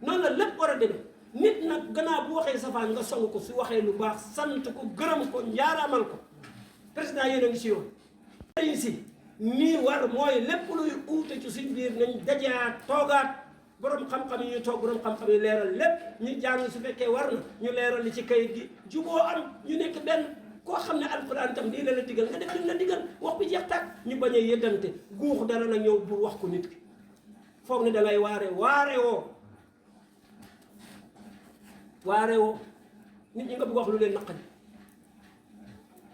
noonu la lépp war a demee nit nag gannaaw bu waxee safaan nga song ko su waxee lu baax sant ko gërëm ko njaaraamal ko président yéen a ngi si yoon sëriñ si nii war mooy lépp luy uute ci suñ biir nañ dajaat toogaat borom xam-xam yi ñu toog borom xam-xam yi leeral lépp ñu jàng su fekkee war na ñu leeral li ci kayit gi juboo am ñu nekk benn koo xam ne alquran tam lii la digal nga def li la digal wax bi jeex tàkk ñu bañ a yeddante guux dara na ñëw pour wax ko nit ki foog ne da ngay waare woo nit ñi nga bëgg wax lu leen naqadi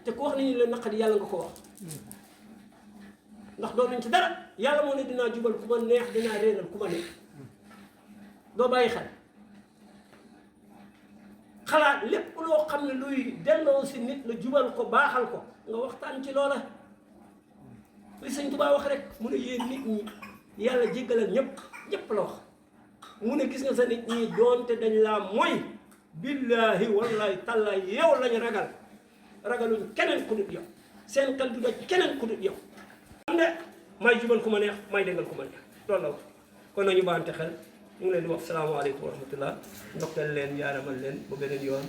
te ku wax nit ñi leen naqadi yàlla nga ko wax ndax doo nañ ci dara yàlla moo ne dinaa jubal ku ma neex dinaa réeral ku ma neex doo bàyyi xel xalaat lépp loo xam ne luy delloo si nit la jubal ko baaxal ko nga waxtaan ci loola li Sëñ Tuubaa wax rek mu ne yéen nit ñi yàlla jéggalal ñëpp la wax mu ne gis nga sa nit ñi doonte dañ laa mooy billaahi wallaahi tallaahi yow lañ ragaluñ keneen ku dut yow seen xel du daj keneen ku dut yow am ne may jubal ku ma neex may déggal ku ma neex loolu la wax kon nañu baante xel ñu ngi leen di wax salaamaaleykum wa rahmatullah ndokkeel leen yaaramal leen ba beneen yoon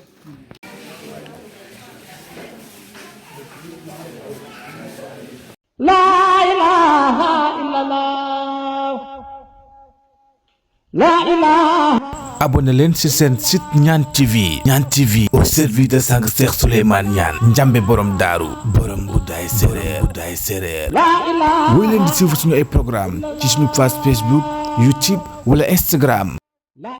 laa ilaaha illallah laa ilaaha abonné leen ci seen site Ñaan TV Ñaan TV au service de sang Cheikh Souleymane Niane Njambe borom daaru borom Mboudaay séréer laa ilaaha woy leen di suivre suñu ay programme ci suñu page Facebook YouTube wala Instagram